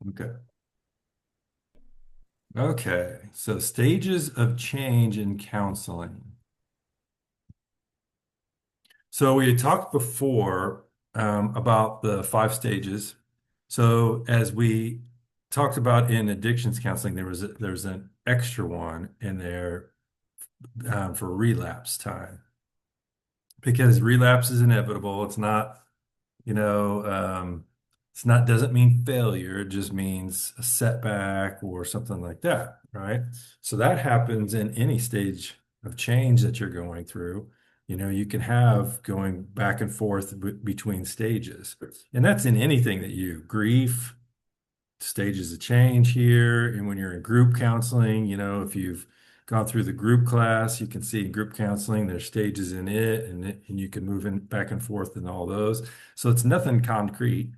Okay. Okay. So stages of change in counseling. So we had talked before about the five stages. So as we talked about in addictions counseling, there's an extra one in there for relapse time because relapse is inevitable. It's not, you know, it's not doesn't mean failure. It just means a setback or something like that, right? So that happens in any stage of change that you're going through. You can have going back and forth between stages, and that's in anything that you grief, stages of change here. And when you're in group counseling, if you've gone through the group class, you can see in group counseling, there's stages in it, and you can move in back and forth in all those. So it's nothing concrete.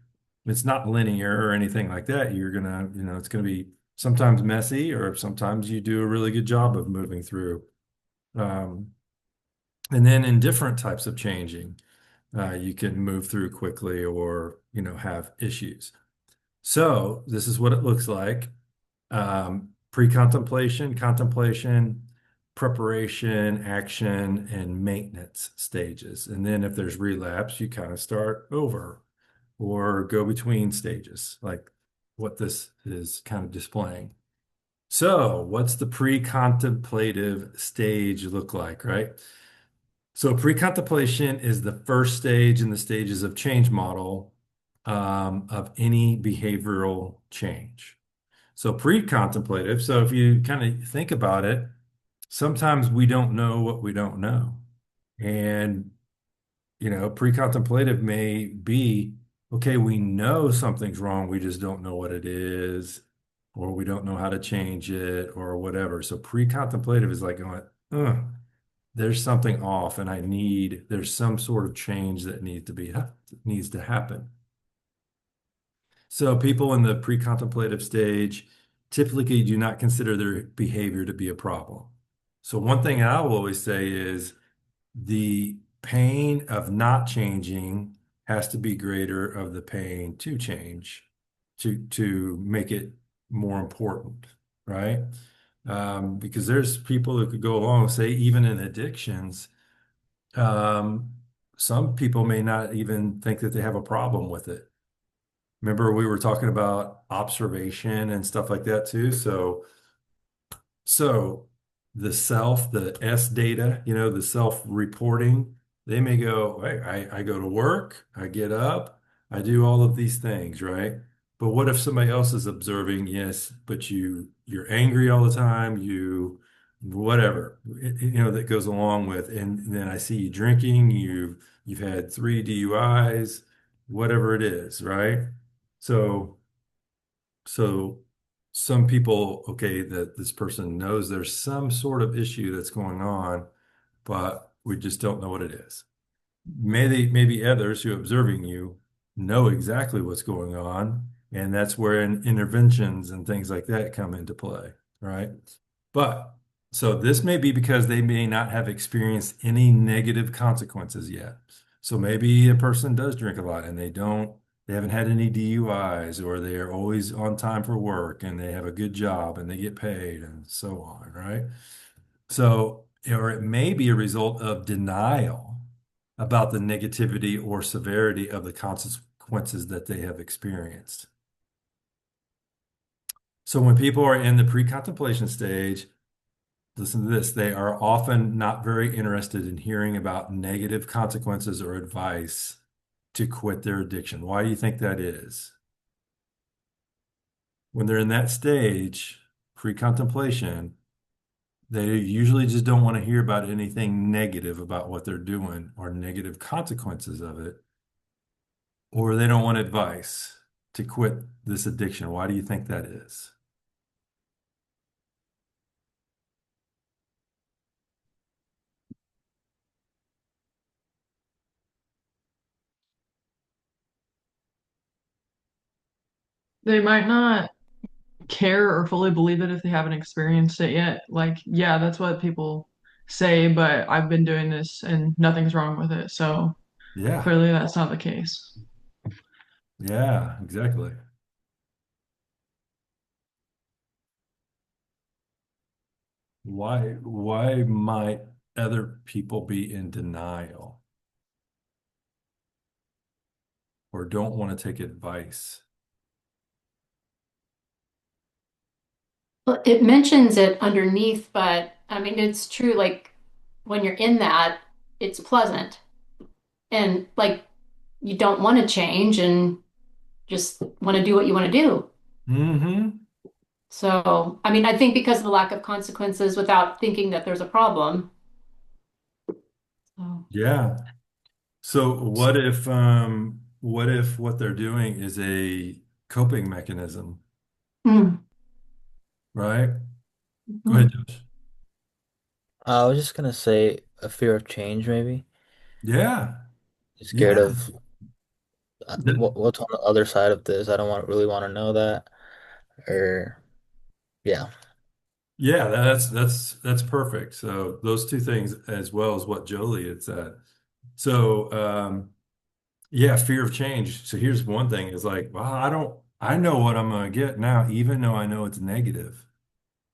It's not linear or anything like that. It's gonna be sometimes messy, or sometimes you do a really good job of moving through. Um, and then in different types of changing, you can move through quickly or, have issues. So this is what it looks like. Pre-contemplation, contemplation, preparation, action, and maintenance stages. And then if there's relapse, you kind of start over or go between stages, like what this is kind of displaying. So what's the pre-contemplative stage look like, right? So pre-contemplation is the first stage in the stages of change model of any behavioral change. So pre-contemplative. So if you kind of think about it, sometimes we don't know what we don't know. And, pre-contemplative may be, okay, we know something's wrong, we just don't know what it is, or we don't know how to change it, or whatever. So pre-contemplative is like going, Ugh, there's something off, and there's some sort of change that needs to happen. So people in the pre-contemplative stage typically do not consider their behavior to be a problem. So one thing I will always say is the pain of not changing has to be greater of the pain to change to make it more important, right? Because there's people who could go along, say, even in addictions, um, some people may not even think that they have a problem with it. Remember, we were talking about observation and stuff like that too. So the S data, the self-reporting, they may go, hey, I go to work, I get up, I do all of these things, right? But what if somebody else is observing, yes, but you're angry all the time, whatever, that goes along with, and then I see you drinking, you've had three DUIs, whatever it is, right? So so some people, okay, that this person knows there's some sort of issue that's going on, but we just don't know what it is. Maybe others who are observing you know exactly what's going on, and that's where interventions and things like that come into play, right? But so this may be because they may not have experienced any negative consequences yet. So maybe a person does drink a lot and they haven't had any DUIs, or they are always on time for work and they have a good job and they get paid and so on, right? So, or it may be a result of denial about the negativity or severity of the consequences that they have experienced. So when people are in the pre-contemplation stage, listen to this, they are often not very interested in hearing about negative consequences or advice to quit their addiction. Why do you think that is? When they're in that stage, pre-contemplation, they usually just don't want to hear about anything negative about what they're doing or negative consequences of it, or they don't want advice to quit this addiction. Why do you think that is? They might not care or fully believe it if they haven't experienced it yet. Like, yeah, that's what people say, but I've been doing this and nothing's wrong with it. So Yeah, clearly that's not the case. yeah, exactly. Why might other people be in denial or don't want to take advice? Well, it mentions it underneath, but I mean, it's true. Like when you're in that, it's pleasant and like you don't want to change and just want to do what you want to do. Hmm. So, I mean, I think because of the lack of consequences without thinking that there's a problem. So, Yeah. So what if what they're doing is a coping mechanism, mm, right? Go ahead, mm, Josh. I was just gonna say a fear of change, maybe. Yeah. Scared Yeah. of what's on the other side of this. I don't really want to know that. Or yeah. Yeah, that's perfect. So those two things as well as what Jolie had said. So yeah, fear of change. So here's one thing is like, well, I know what I'm gonna get now, even though I know it's negative.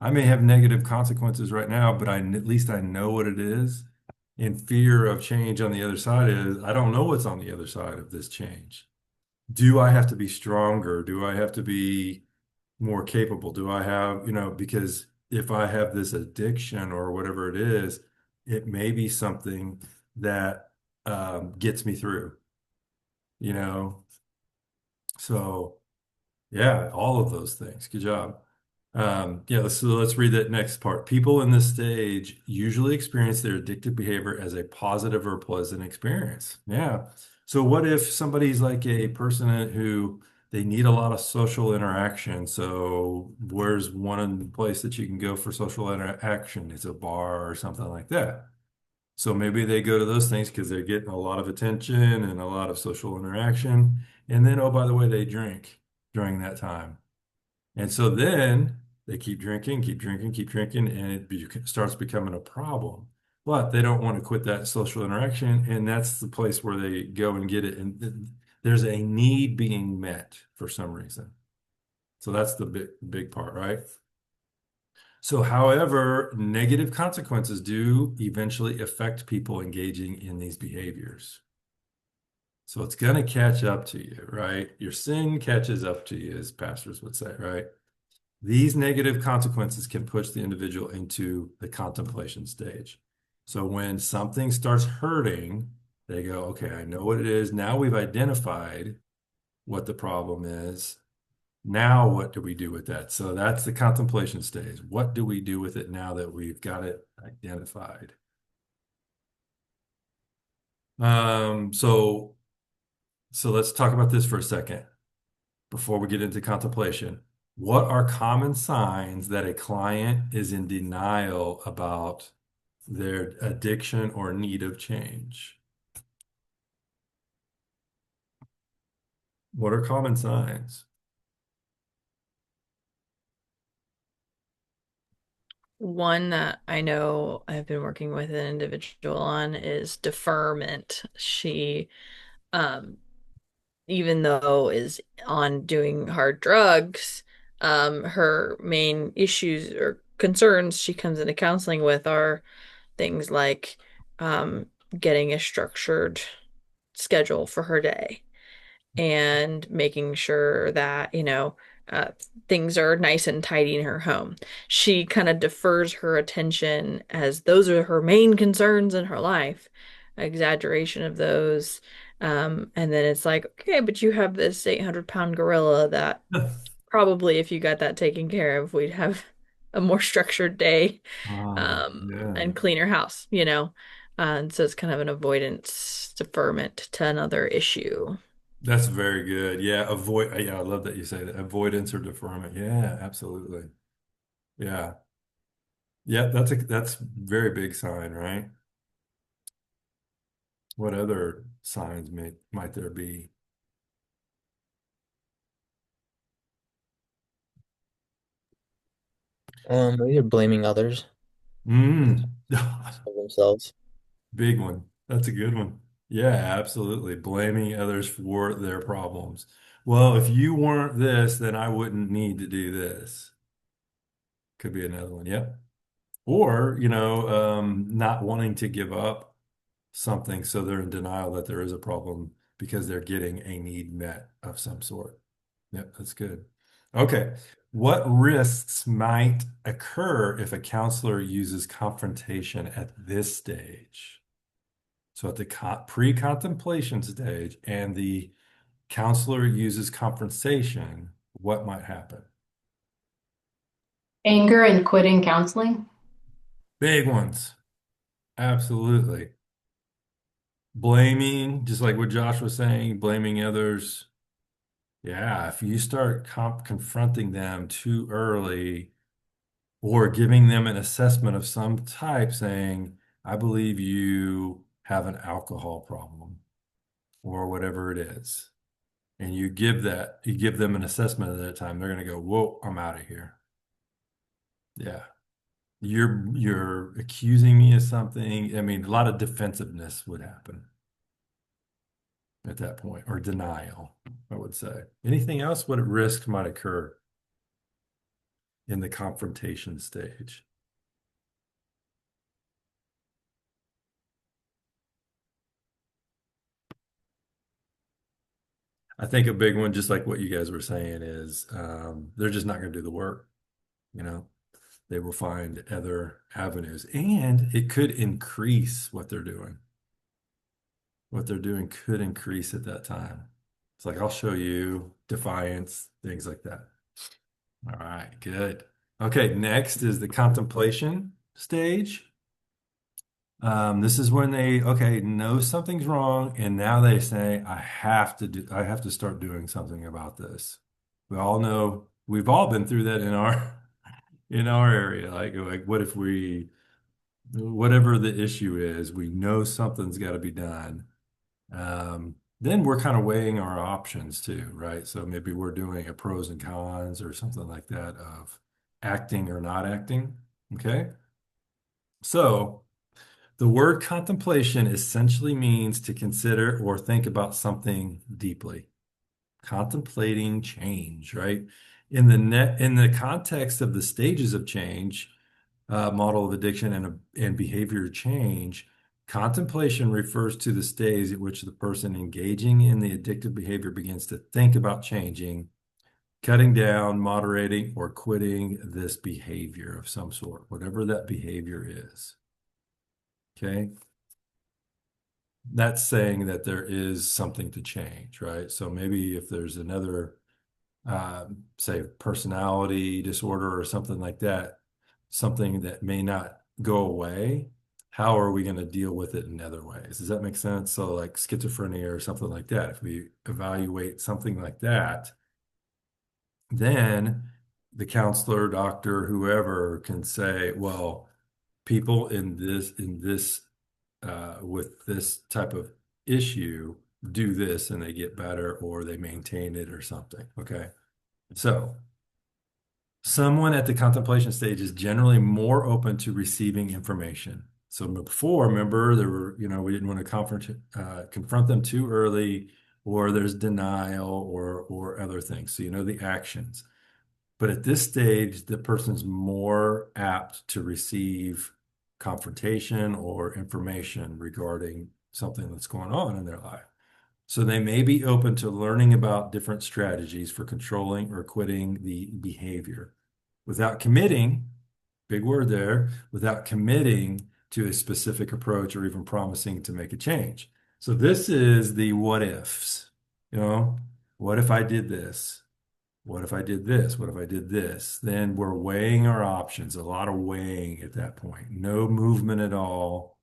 I may have negative consequences right now, but at least I know what it is. And fear of change on the other side is I don't know what's on the other side of this change. Do I have to be stronger? Do I have to be more capable? Do I have, because if I have this addiction or whatever it is, it may be something that gets me through, you know? So yeah, all of those things. Good job. Yeah, let's read that next part. People in this stage usually experience their addictive behavior as a positive or pleasant experience. Yeah. So what if somebody's like a person who they need a lot of social interaction? So where's one place that you can go for social interaction? It's a bar or something like that. So maybe they go to those things because they're getting a lot of attention and a lot of social interaction. And then, oh, by the way, they drink during that time. And so then they keep drinking, keep drinking, and starts becoming a problem. But they don't want to quit that social interaction, and that's the place where they go and get it. And there's a need being met for some reason. So that's the big part, right? So, however, negative consequences do eventually affect people engaging in these behaviors. So it's going to catch up to you, right? Your sin catches up to you, as pastors would say, right? These negative consequences can push the individual into the contemplation stage. So when something starts hurting, they go, okay, I know what it is. Now we've identified what the problem is. Now what do we do with that? So that's the contemplation stage. What do we do with it now that we've got it identified? Um, so so let's talk about this for a second before we get into contemplation. What are common signs that a client is in denial about their addiction or need of change? What are common signs? One that I know I've been working with an individual on is deferment. She, um, even though is on doing hard drugs, her main issues or concerns she comes into counseling with are things like, um, getting a structured schedule for her day and making sure that, uh, things are nice and tidy in her home. She kind of defers her attention as those are her main concerns in her life, exaggeration of those. And then it's like, okay, but you have this 800-pound gorilla that probably if you got that taken care of, we'd have a more structured day, Yeah. and cleaner house. And so it's kind of an avoidance deferment to another issue. That's very good. Yeah, avoid. Yeah, I love that you say that. Avoidance or deferment. Yeah, absolutely. Yeah. Yeah, that's very big sign, right? What other signs might there be? Maybe they're blaming others Mm. of themselves. Big one. That's a good one. Yeah, absolutely. Blaming others for their problems. Well, if you weren't this, then I wouldn't need to do this. Could be another one. Yep. or, not wanting to give up something, so they're in denial that there is a problem because they're getting a need met of some sort. Yep, that's good. Okay. What risks might occur if a counselor uses confrontation at this stage? So at the pre-contemplation stage and the counselor uses confrontation, what might happen? Anger and quitting counseling. Big ones. Absolutely. Blaming, just like what Josh was saying, blaming others. Yeah, if you start confronting them too early or giving them an assessment of some type, saying, I believe you have an alcohol problem or whatever it is, and you give them an assessment at that time, they're going to go, whoa, I'm out of here. Yeah. You're accusing me of something. I mean, a lot of defensiveness would happen at that point, or denial, I would say. Anything else? What risk might occur in the confrontation stage? I think a big one, just like what you guys were saying, is they're just not going to do the work. You know, they will find other avenues, and it could increase what they're doing. What they're doing could increase at that time. It's like, I'll show you defiance, things like that. All right, good. Okay, next is the contemplation stage. This is when they, okay, know something's wrong, and now they say, I have to start doing something about this. We all know, we've all been through that in our in our area. Like what if whatever the issue is, we know something's got to be done. Then we're kind of weighing our options too, right? So maybe we're doing a pros and cons or something like that of acting or not acting. Okay. So the word contemplation essentially means to consider or think about something deeply. Contemplating change, right? In the context of the stages of change, model of addiction and behavior change, contemplation refers to the stage at which the person engaging in the addictive behavior begins to think about changing, cutting down, moderating, or quitting this behavior of some sort, whatever that behavior is. Okay. That's saying that there is something to change, right? So maybe if there's another, say, personality disorder or something like that, something that may not go away, how are we going to deal with it in other ways? Does that make sense? So like schizophrenia or something like that, if we evaluate something like that, then the counselor, doctor, whoever can say, well, people in this with this type of issue do this and they get better or they maintain it or something. Okay. So someone at the contemplation stage is generally more open to receiving information. So before, remember, there were, we didn't want to confront them too early, or there's denial or other things. So the actions. But at this stage, the person's more apt to receive confrontation or information regarding something that's going on in their life. So they may be open to learning about different strategies for controlling or quitting the behavior without committing, big word there, without committing to a specific approach or even promising to make a change. So this is the what ifs, what if I did this? What if I did this? What if I did this? Then we're weighing our options, a lot of weighing at that point. No movement at all,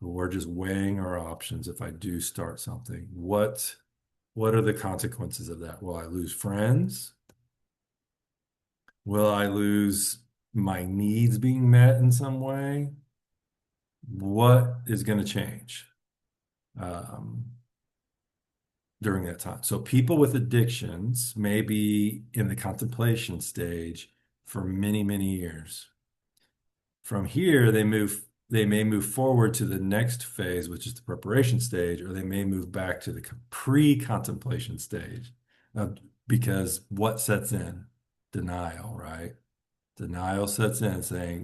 but we're just weighing our options. If I do start something, what are the consequences of that? Will I lose friends? Will I lose my needs being met in some way? What is going to change during that time? So people with addictions may be in the contemplation stage for many, many years. From here, they may move forward to the next phase, which is the preparation stage, or they may move back to the pre-contemplation stage, because what sets in? Denial, right? Denial sets in saying,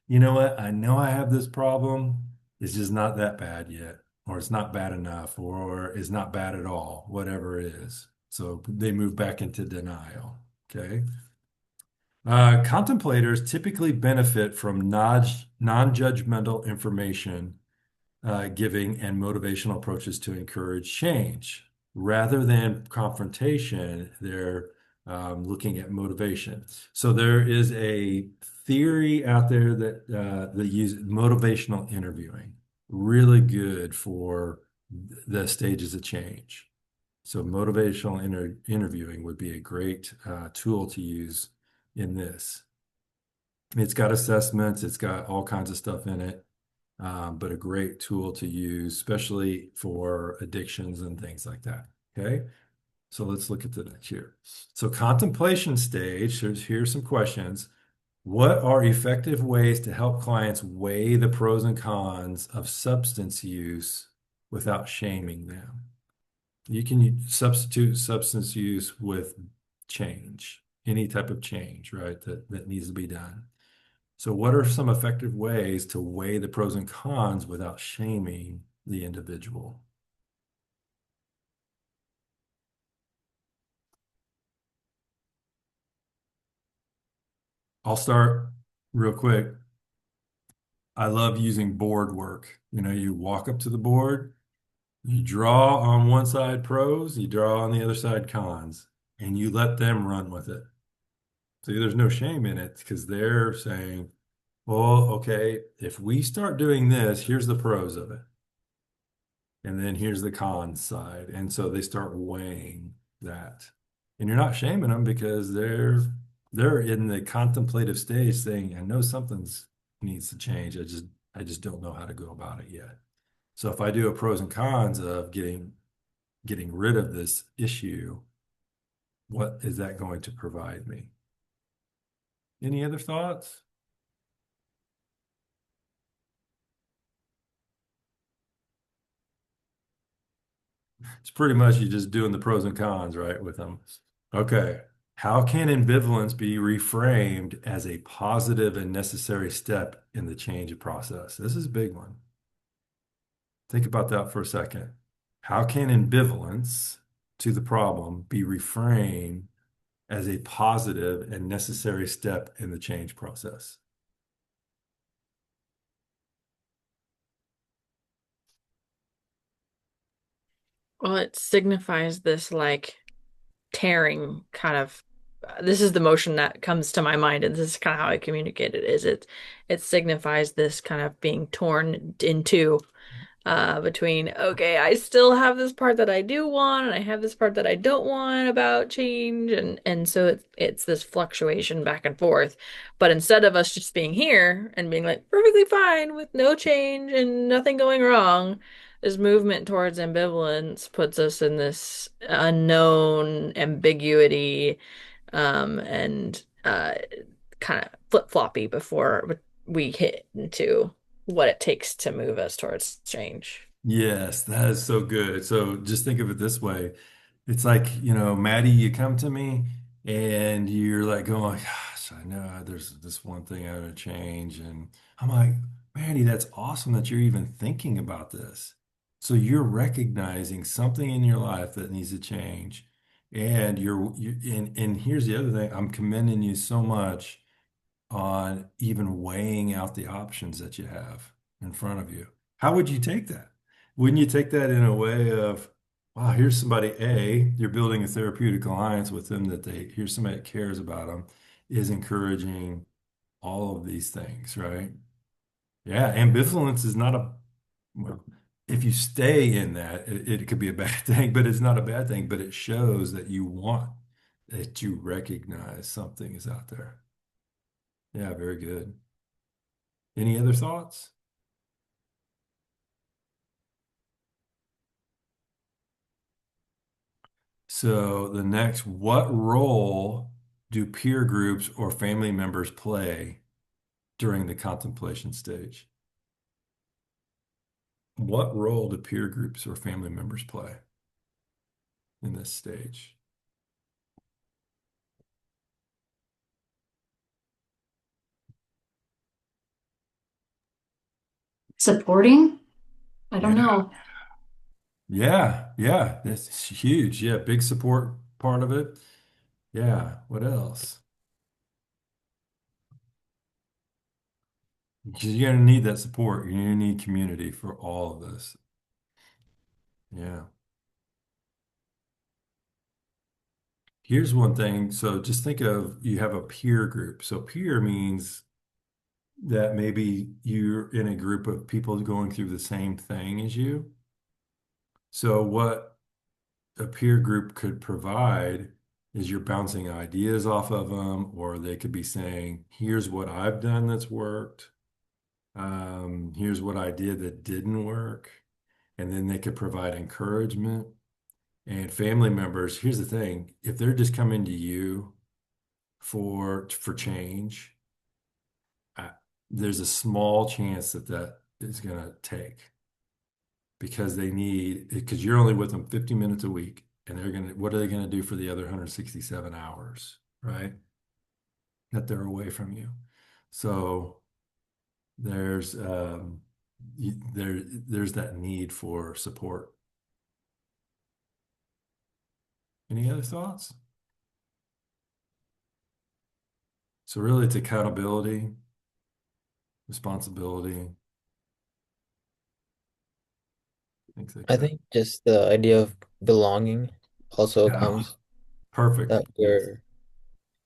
you know what? I know I have this problem. It's just not that bad yet, or it's not bad enough, or it's not bad at all, whatever it is. So they move back into denial. Okay. Contemplators typically benefit from non-judgmental information giving and motivational approaches to encourage change. Rather than confrontation, they're looking at motivation. So there is a theory out there that uses motivational interviewing, really good for the stages of change. So motivational interviewing would be a great tool to use in this. It's got assessments, it's got all kinds of stuff in it, but a great tool to use, especially for addictions and things like that. Okay, so let's look at the next here. So contemplation stage, here's some questions. What are effective ways to help clients weigh the pros and cons of substance use without shaming them? You can substitute substance use with change, any type of change, right? That needs to be done. So what are some effective ways to weigh the pros and cons without shaming the individual? I'll start real quick. I love using board work. You know, you walk up to the board, you draw on one side pros, you draw on the other side cons, and you let them run with it. See, there's no shame in it because they're saying, well, okay, if we start doing this, here's the pros of it. And then here's the cons side. And so they start weighing that. And you're not shaming them because they're in the contemplative stage saying, I know something's needs to change. I just don't know how to go about it yet. So if I do a pros and cons of getting rid of this issue, what is that going to provide me? Any other thoughts? It's pretty much you just doing the pros and cons, right, with them. Okay. How can ambivalence be reframed as a positive and necessary step in the change process? This is a big one. Think about that for a second. How can ambivalence to the problem be reframed as a positive and necessary step in the change process? Well, it signifies this like tearing kind of this is the motion that comes to my mind, and this is kind of how I communicate it is it signifies this kind of being torn in two between, okay, I still have this part that I do want, and I have this part that I don't want about change, and so it's this fluctuation back and forth. But instead of us just being here and being like perfectly fine with no change and nothing going wrong, this movement towards ambivalence puts us in this unknown ambiguity, and kind of flip-floppy before we hit into what it takes to move us towards change. Yes, that is so good. So just think of it this way. It's like, Maddie, you come to me and you're like going, gosh, I know there's this one thing I gotta change. And I'm like, Maddie, that's awesome that you're even thinking about this. So you're recognizing something in your life that needs to change. And and here's the other thing, I'm commending you so much on even weighing out the options that you have in front of you. How would you take that? Wouldn't you take that in a way of, wow, here's somebody, you're building a therapeutic alliance with them here's somebody that cares about them, is encouraging all of these things, right? Yeah, ambivalence is not well, if you stay in that, it could be a bad thing, but it's not a bad thing, but it shows that you recognize something is out there. Yeah, very good. Any other thoughts? So the next, what role do peer groups or family members play during the contemplation stage? What role do peer groups or family members play in this stage? supporting. I don't Yeah. know. Yeah. Yeah. That's huge. Yeah. Big support part of it. Yeah. What else? Because you're going to need that support. You're going to need community for all of this. Yeah. Here's one thing. So just think of you have a peer group. So peer means that maybe you're in a group of people going through the same thing as you. So what a peer group could provide is you're bouncing ideas off of them, or they could be saying, here's what I've done that's worked. Here's what I did that didn't work. And then they could provide encouragement. And family members, here's the thing, if they're just coming to you for change, uh, there's a small chance that that is going to take because they need because you're only with them 50 minutes a week and they're going to what are they going to do for the other 167 hours, right? That they're away from you. So there's there's that need for support. Any other thoughts? So really it's accountability, responsibility, things like I that. think just the idea of belonging also Yeah, comes perfect. that Yes.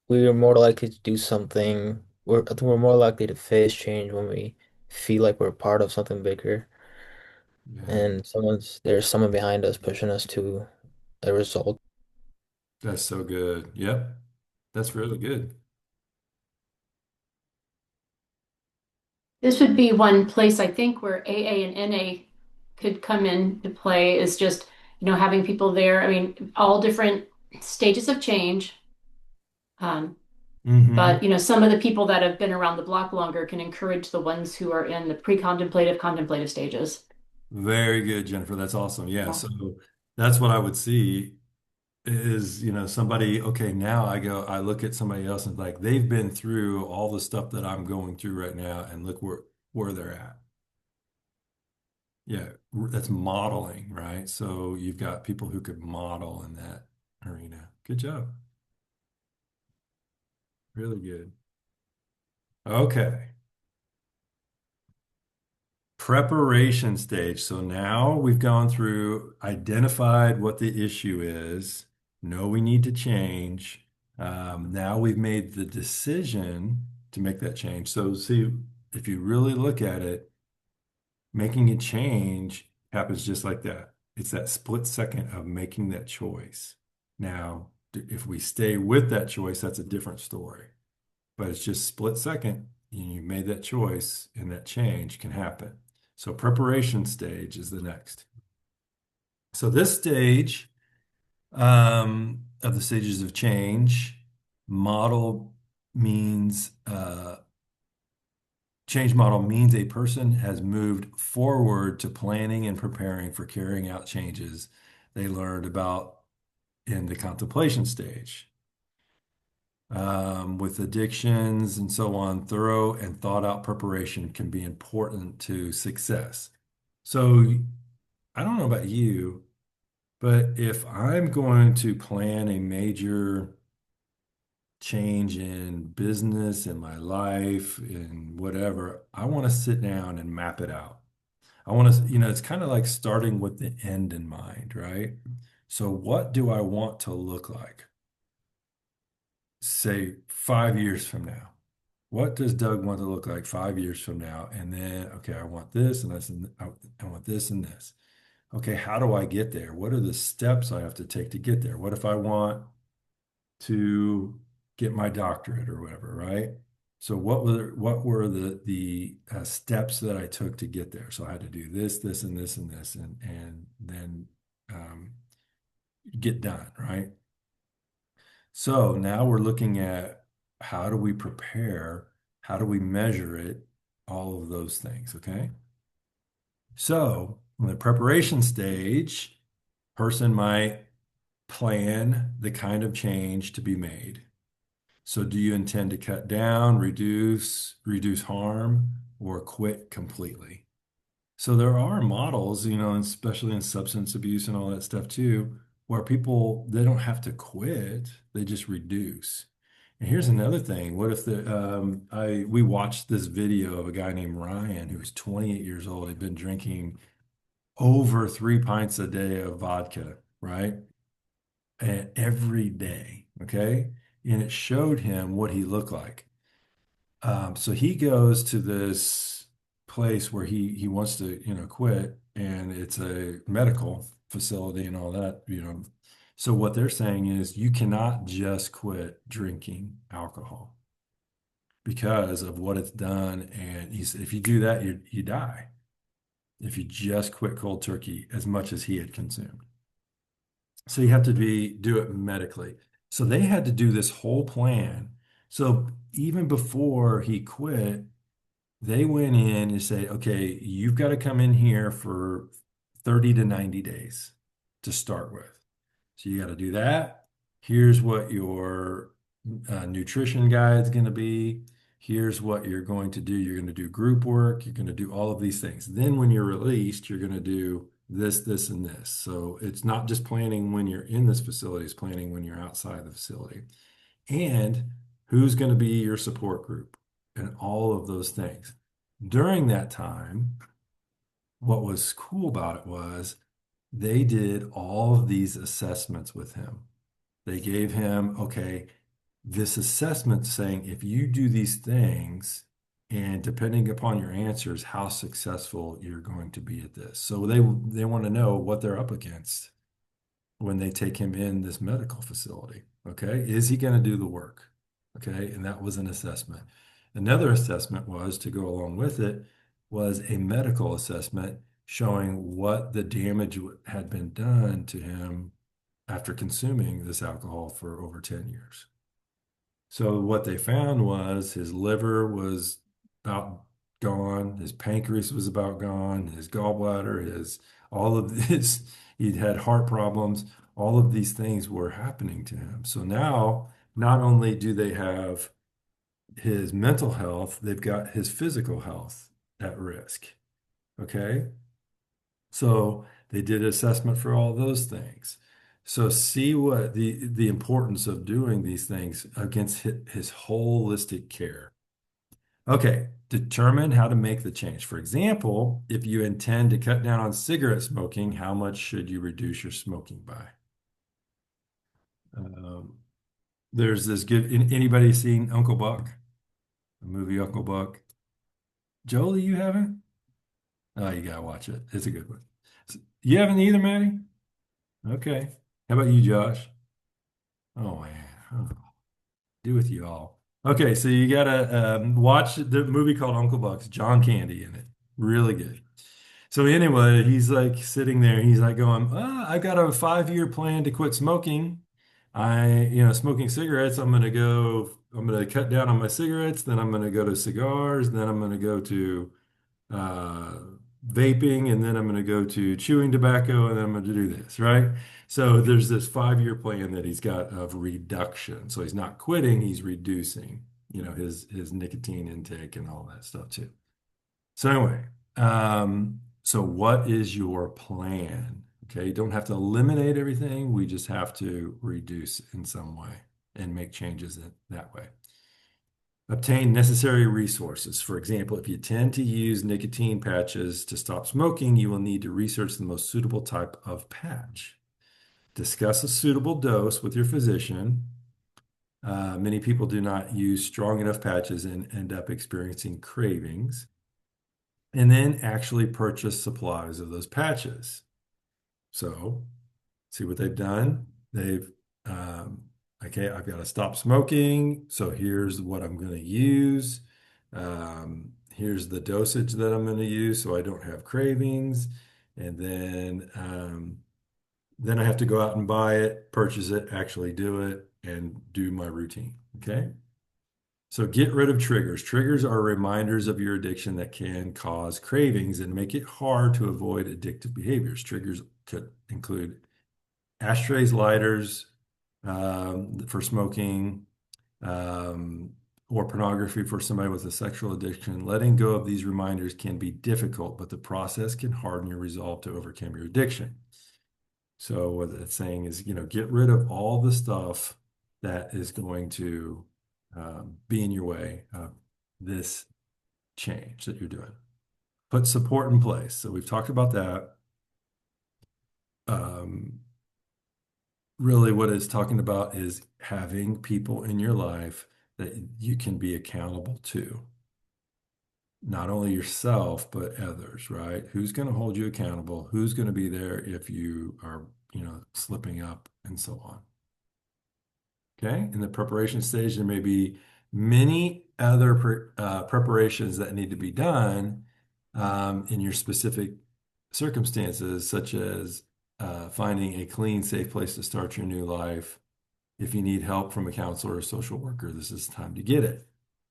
we're more likely to do something. I think we're more likely to face change when we feel like we're part of something bigger Yeah, and there's someone behind us pushing us to a result. that's so good. Yep, that's really good. This would be one place I think where AA and NA could come into play is just, having people there. I mean, all different stages of change. Um, Hmm. but, some of the people that have been around the block longer can encourage the ones who are in the pre-contemplative, contemplative stages. Very good, Jennifer. That's awesome. Yeah. Yeah. So that's what I would see is, somebody, okay, now I look at somebody else and like they've been through all the stuff that I'm going through right now and look where they're at. Yeah, that's modeling, right? So you've got people who could model in that arena. Good job. Really good. Okay. Preparation stage. So now we've gone through, identified what the issue is, know we need to change. Now we've made the decision to make that change. So see, if you really look at it, making a change happens just like that. It's that split second of making that choice. Now, if we stay with that choice, that's a different story. But it's just split second, and you made that choice, and that change can happen. So preparation stage is the next. So this stage of the stages of change, model means change model means a person has moved forward to planning and preparing for carrying out changes they learned about in the contemplation stage. With addictions and so on, thorough and thought out preparation can be important to success. So I don't know about you, but if I'm going to plan a major change in business, in my life, in whatever, I want to sit down and map it out. I want to, it's kind of like starting with the end in mind, right? So what do I want to look like? Say 5 years from now. What does Doug want to look like 5 years from now? And then, okay, I want this and this and I want this and this. Okay, how do I get there? What are the steps I have to take to get there? What if I want to get my doctorate or whatever, right? So what were the steps that I took to get there? So I had to do this, this, and this, and this, and then um, get done, right? So now we're looking at how do we prepare, how do we measure it, all of those things, okay? So in the preparation stage, person might plan the kind of change to be made. So do you intend to cut down, reduce harm, or quit completely? So there are models, especially in substance abuse and all that stuff too, where people they don't have to quit, they just reduce. And here's another thing. What if we watched this video of a guy named Ryan who was 28 years old. He'd been drinking over 3 pints a day of vodka, right? And every day, okay? And it showed him what he looked like. So he goes to this place where he wants to, quit, and it's a medical facility and all that. So what they're saying is you cannot just quit drinking alcohol because of what it's done. And he said, if you do that, you die. If you just quit cold turkey as much as he had consumed. So you have to do it medically. So they had to do this whole plan. So even before he quit, they went in and said, okay, you've got to come in here for 30 to 90 days to start with. So you got to do that. Here's what your nutrition guide's going to be. Here's what you're going to do. You're going to do group work. You're going to do all of these things. Then when you're released, you're going to do this, this, and this. So it's not just planning when you're in this facility, it's planning when you're outside the facility. And who's going to be your support group and all of those things. During that time, what was cool about it was they did all of these assessments with him. They gave him, okay, this assessment saying if you do these things, and depending upon your answers, how successful you're going to be at this. So they want to know what they're up against when they take him in this medical facility. Okay, is he going to do the work? Okay, and that was an assessment. Another assessment was to go along with it was a medical assessment showing what the damage had been done to him after consuming this alcohol for over 10 years. So what they found was his liver was about gone, his pancreas was about gone, his gallbladder, all of this, he'd had heart problems, all of these things were happening to him. So now, not only do they have his mental health, they've got his physical health at risk. Okay. So they did assessment for all those things. So see what the importance of doing these things against his holistic care. Okay, determine how to make the change. For example, if you intend to cut down on cigarette smoking, how much should you reduce your smoking by? Um, there's this good, anybody seen Uncle Buck? The movie Uncle Buck? Jolie, you haven't? Oh, you gotta watch it. It's a good one. You haven't either, Maddie? Okay. How about you, Josh? Oh man, oh, do with you all. Okay, so you gotta watch the movie called Uncle Buck's, John Candy in it. Really good. So anyway, he's like sitting there, he's like going, I've got a 5-year plan to quit smoking. Smoking cigarettes, I'm gonna cut down on my cigarettes, then I'm gonna go to cigars, then I'm gonna go to uh, vaping, and then I'm going to go to chewing tobacco, and then I'm going to do this, right? So there's this 5-year plan that he's got of reduction. So he's not quitting, he's reducing, his nicotine intake and all that stuff too. So anyway, so what is your plan? Okay, you don't have to eliminate everything. We just have to reduce in some way and make changes in that way. Obtain necessary resources. For example, if you tend to use nicotine patches to stop smoking, you will need to research the most suitable type of patch. Discuss a suitable dose with your physician. Many people do not use strong enough patches and end up experiencing cravings. And then actually purchase supplies of those patches. So, see what they've done. Okay, I've got to stop smoking. So here's what I'm going to use. Here's the dosage that I'm going to use so I don't have cravings. And then I have to go out and buy it, purchase it, actually do it, and do my routine. Okay. So get rid of triggers. Triggers are reminders of your addiction that can cause cravings and make it hard to avoid addictive behaviors. Triggers could include ashtrays, lighters, for smoking, or pornography for somebody with a sexual addiction, letting go of these reminders can be difficult, but the process can harden your resolve to overcome your addiction. So what it's saying is, get rid of all the stuff that is going to be in your way of this change that you're doing. Put support in place. So we've talked about that. Really what it's talking about is having people in your life that you can be accountable to. Not only yourself, but others, right? Who's going to hold you accountable? Who's going to be there if you are, slipping up and so on. Okay. In the preparation stage, there may be many other preparations that need to be done in your specific circumstances, such as finding a clean, safe place to start your new life. If you need help from a counselor or social worker, this is the time to get it.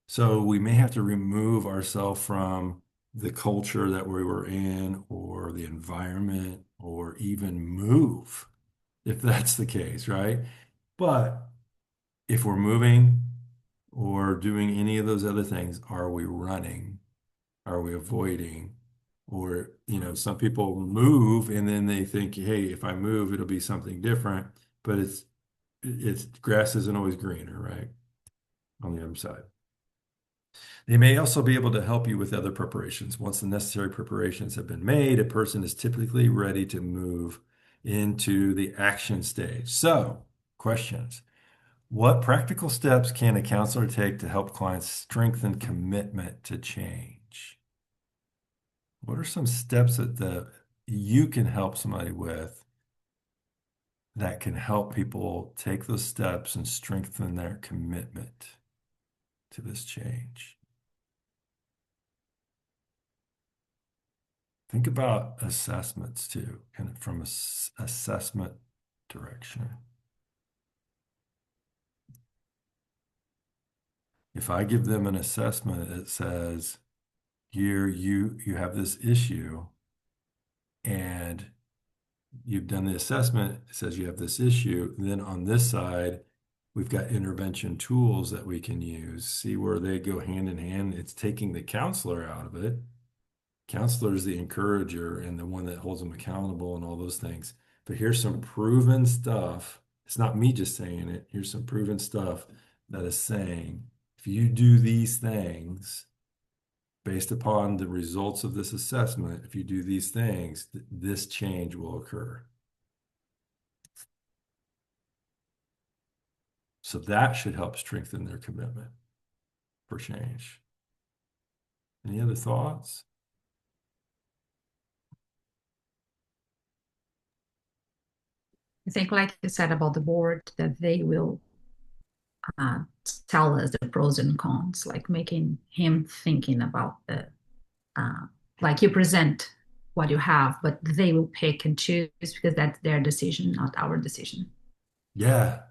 So we may have to remove ourselves from the culture that we were in or the environment or even move if that's the case, right? But if we're moving or doing any of those other things, are we running? Are we avoiding? Or, some people move and then they think, hey, if I move, it'll be something different. But it's grass isn't always greener, right? On the other side. They may also be able to help you with other preparations. Once the necessary preparations have been made, a person is typically ready to move into the action stage. So, questions. What practical steps can a counselor take to help clients strengthen commitment to change? What are some steps that you can help somebody with that can help people take those steps and strengthen their commitment to this change? Think about assessments too, kind of from assessment direction. If I give them an assessment, it says, here you have this issue and you've done the assessment, it says you have this issue. And then on this side, we've got intervention tools that we can use. See where they go hand in hand. It's taking the counselor out of it. Counselor is the encourager and the one that holds them accountable and all those things. But here's some proven stuff. It's not me just saying it. Here's some proven stuff that is saying, if you do these things based upon the results of this assessment, if you do these things, this change will occur. So that should help strengthen their commitment for change. Any other thoughts? I think, like you said about the board, that they will uh, tell us the pros and cons, like making him thinking about like you present what you have, but they will pick and choose because that's their decision, not our decision. Yeah.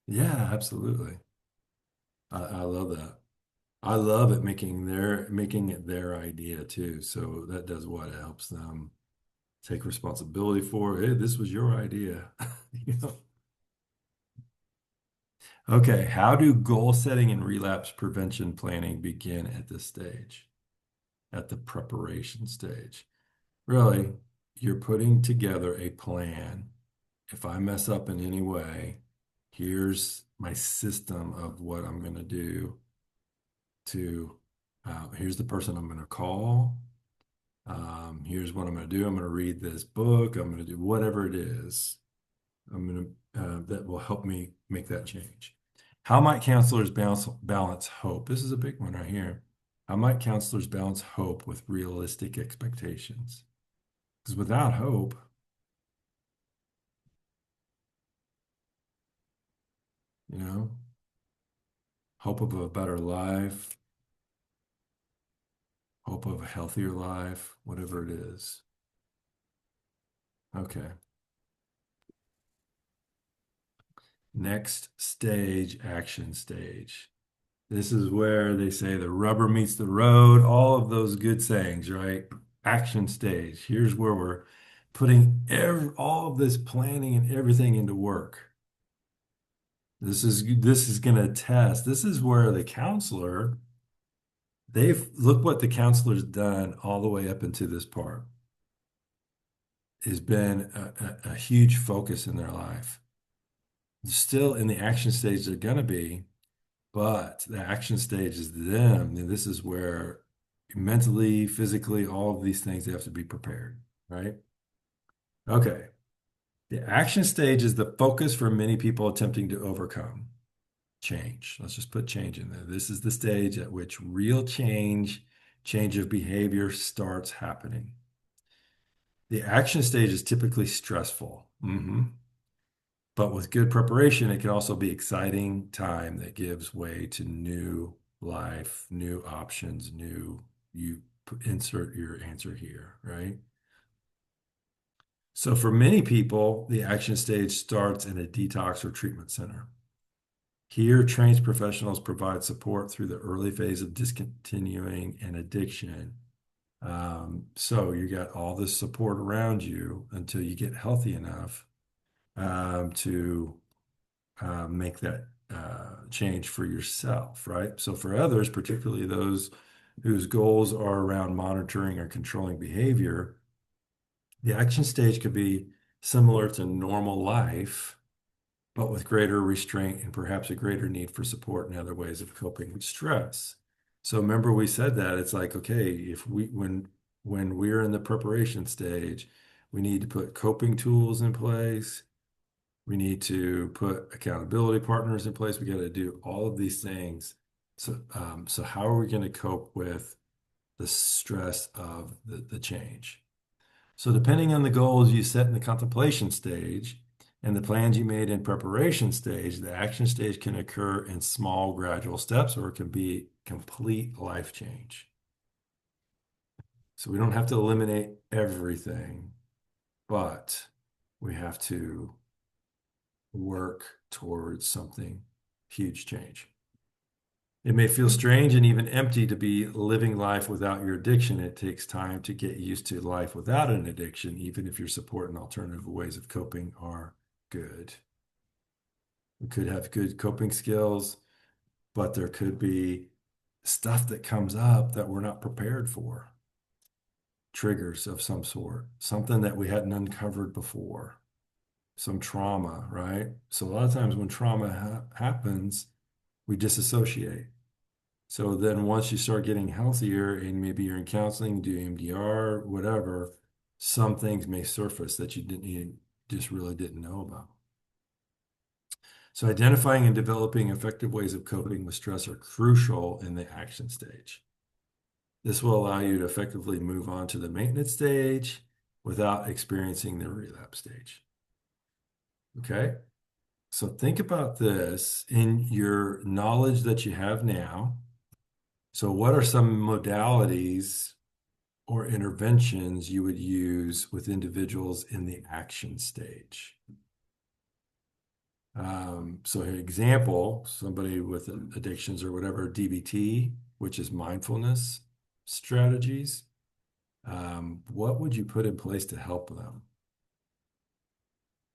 Yeah, absolutely. I love that. I love it making it their idea too. So that does what? It helps them take responsibility for, hey, this was your idea. You know? Okay, how do goal setting and relapse prevention planning begin at this stage? At the preparation stage. Really, you're putting together a plan. If I mess up in any way, here's my system of what I'm going to do to, here's the person I'm going to call. Here's what I'm going to do. I'm going to read this book. I'm going to do whatever it is. I'm going to, that will help me make that change. How might counselors balance hope? This is a big one right here. How might counselors balance hope with realistic expectations? Because without hope, hope of a better life, hope of a healthier life, whatever it is. Okay. Next stage, action stage. This is where they say the rubber meets the road, all of those good sayings, right? Action stage. Here's where we're putting all of this planning and everything into work. This is going to test. This is where the counselor, they've look what the counselor's done all the way up into this part. Has been a huge focus in their life. Still in the action stage they're going to be, but the action stage is them. And this is where mentally, physically, all of these things, they have to be prepared, right? Okay. The action stage is the focus for many people attempting to overcome change. Let's just put change in there. This is the stage at which real change of behavior starts happening. The action stage is typically stressful. But with good preparation, it can also be exciting time that gives way to new life, new options, you insert your answer here, right? So for many people, the action stage starts in a detox or treatment center. Here, trained professionals provide support through the early phase of discontinuing an addiction. So you got all this support around you until you get healthy enough to make that change for yourself, right? So for others, particularly those whose goals are around monitoring or controlling behavior, the action stage could be similar to normal life, but with greater restraint and perhaps a greater need for support and other ways of coping with stress. So remember we said that it's like, okay, if we when we're in the preparation stage, we need to put coping tools in place. We need to put accountability partners in place. We got to do all of these things. So how are we going to cope with the stress of the change? So depending on the goals you set in the contemplation stage and the plans you made in preparation stage, the action stage can occur in small, gradual steps, or it can be complete life change. So we don't have to eliminate everything, but we have to work towards something huge change. It may feel strange and even empty to be living life without your addiction. It takes time to get used to life without an addiction, even if your support and alternative ways of coping are good. We could have good coping skills, but there could be stuff that comes up that we're not prepared for. Triggers of some sort, something that we hadn't uncovered before, some trauma, right? So a lot of times when trauma happens, we disassociate. So then once you start getting healthier and maybe you're in counseling, do EMDR, whatever, some things may surface that you just really didn't know about. So identifying and developing effective ways of coping with stress are crucial in the action stage. This will allow you to effectively move on to the maintenance stage without experiencing the relapse stage. Okay? So think about this in your knowledge that you have now. So what are some modalities or interventions you would use with individuals in the action stage? So an example, somebody with addictions or whatever, DBT, which is mindfulness strategies. What would you put in place to help them?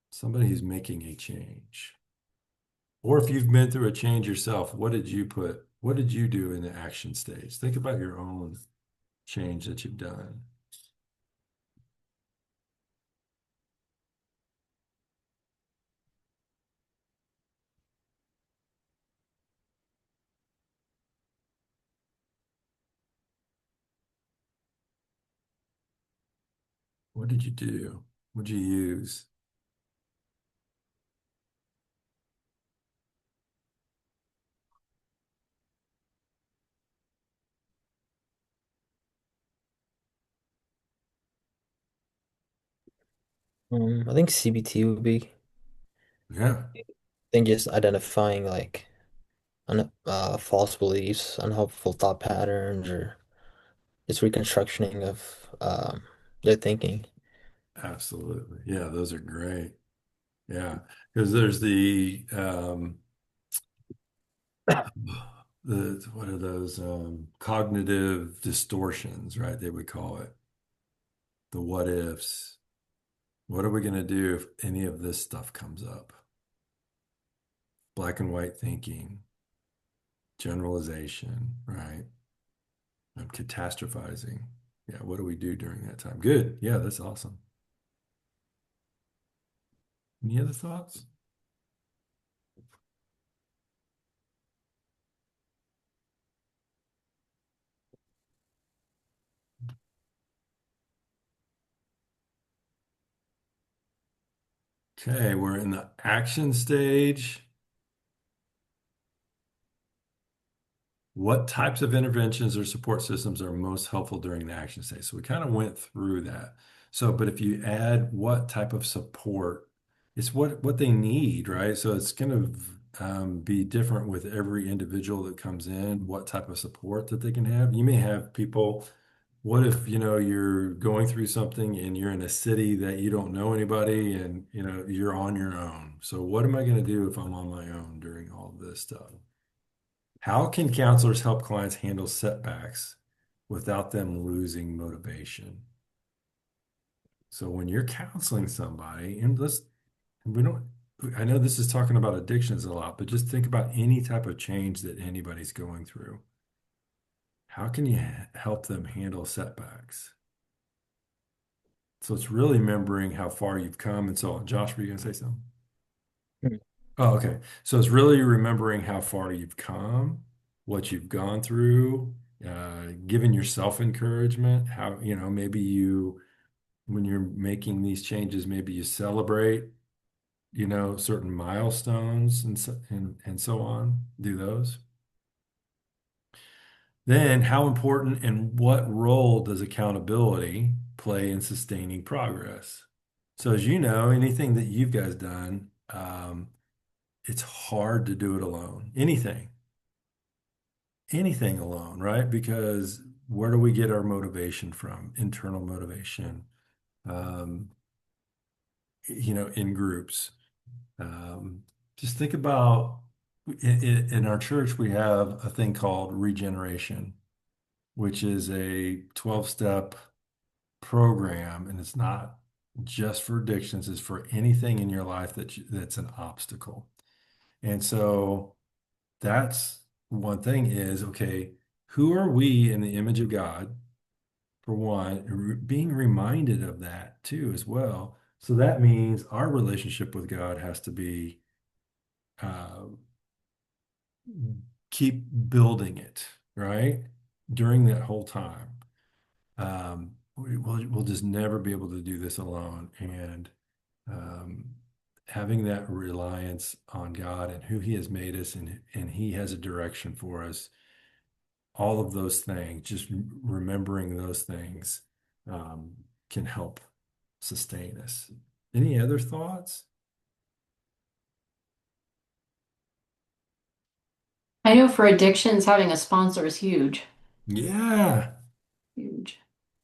Somebody who's making a change. Or if you've been through a change yourself, what did you do in the action stage? Think about your own change that you've done. What did you do? What did you use? I think CBT would be. Yeah, I think just identifying like false beliefs, unhelpful thought patterns, or just reconstructioning of their thinking. absolutely. Yeah, those are great. Yeah, because there's the what are those cognitive distortions, right? They would call it the what ifs. What are we going to do if any of this stuff comes up? black and white thinking, generalization, right? Catastrophizing. Yeah, what do we do during that time? Good. Yeah, that's awesome. Any other thoughts? Okay, we're in the action stage. What types of interventions or support systems are most helpful during the action stage? So we kind of went through that. So, but if you add what type of support, it's what they need, right? So it's going to be different with every individual that comes in, what type of support that they can have. You may have people, what if, you're going through something and you're in a city that you don't know anybody and, you're on your own. So what am I going to do if I'm on my own during all this stuff? How can counselors help clients handle setbacks without them losing motivation? So when you're counseling somebody, and we don't, I know this is talking about addictions a lot, but just think about any type of change that anybody's going through. How can you help them handle setbacks? So it's really remembering how far you've come and so on. Josh, were you going to say something? Oh, okay. So it's really remembering how far you've come, what you've gone through, giving yourself encouragement, how, maybe when you're making these changes, maybe you celebrate, certain milestones and so on. Do those. Then how important and what role does accountability play in sustaining progress? So as you know, anything that you guys done, it's hard to do it alone. Anything alone, right? Because where do we get our motivation from? Internal motivation, um, in groups. Um, just think about in our church, we have a thing called regeneration, which is a 12-step program, and it's not just for addictions, it's for anything in your life that's an obstacle. And so that's one thing is, okay, who are we in the image of God? For one, being reminded of that too, as well. So that means our relationship with God has to be uh, keep building it, right? During that whole time. We'll just never be able to do this alone. And um, having that reliance on God and who He has made us and He has a direction for us, all of those things, just remembering those things um, can help sustain us. Any other thoughts? I know for addictions, having a sponsor is huge, Yeah. huge.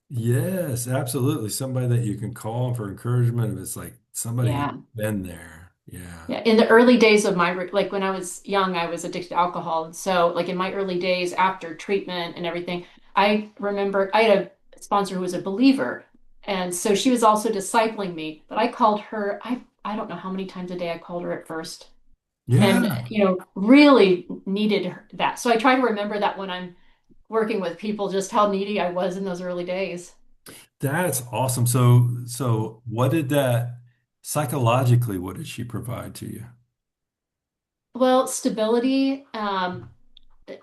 Yes, absolutely. Somebody that you can call for encouragement if it's like somebody that's Yeah. been there. Yeah. Yeah, in the early days of like when I was young, I was addicted to alcohol. And so, like in my early days after treatment and everything, I remember I had a sponsor who was a believer. And so she was also discipling me. But I called her, I don't know how many times a day I called her at first. And, Yeah, really needed that. So I try to remember that when I'm working with people, just how needy I was in those early days. that's awesome. So what did that psychologically, what did she provide to you? Well, stability,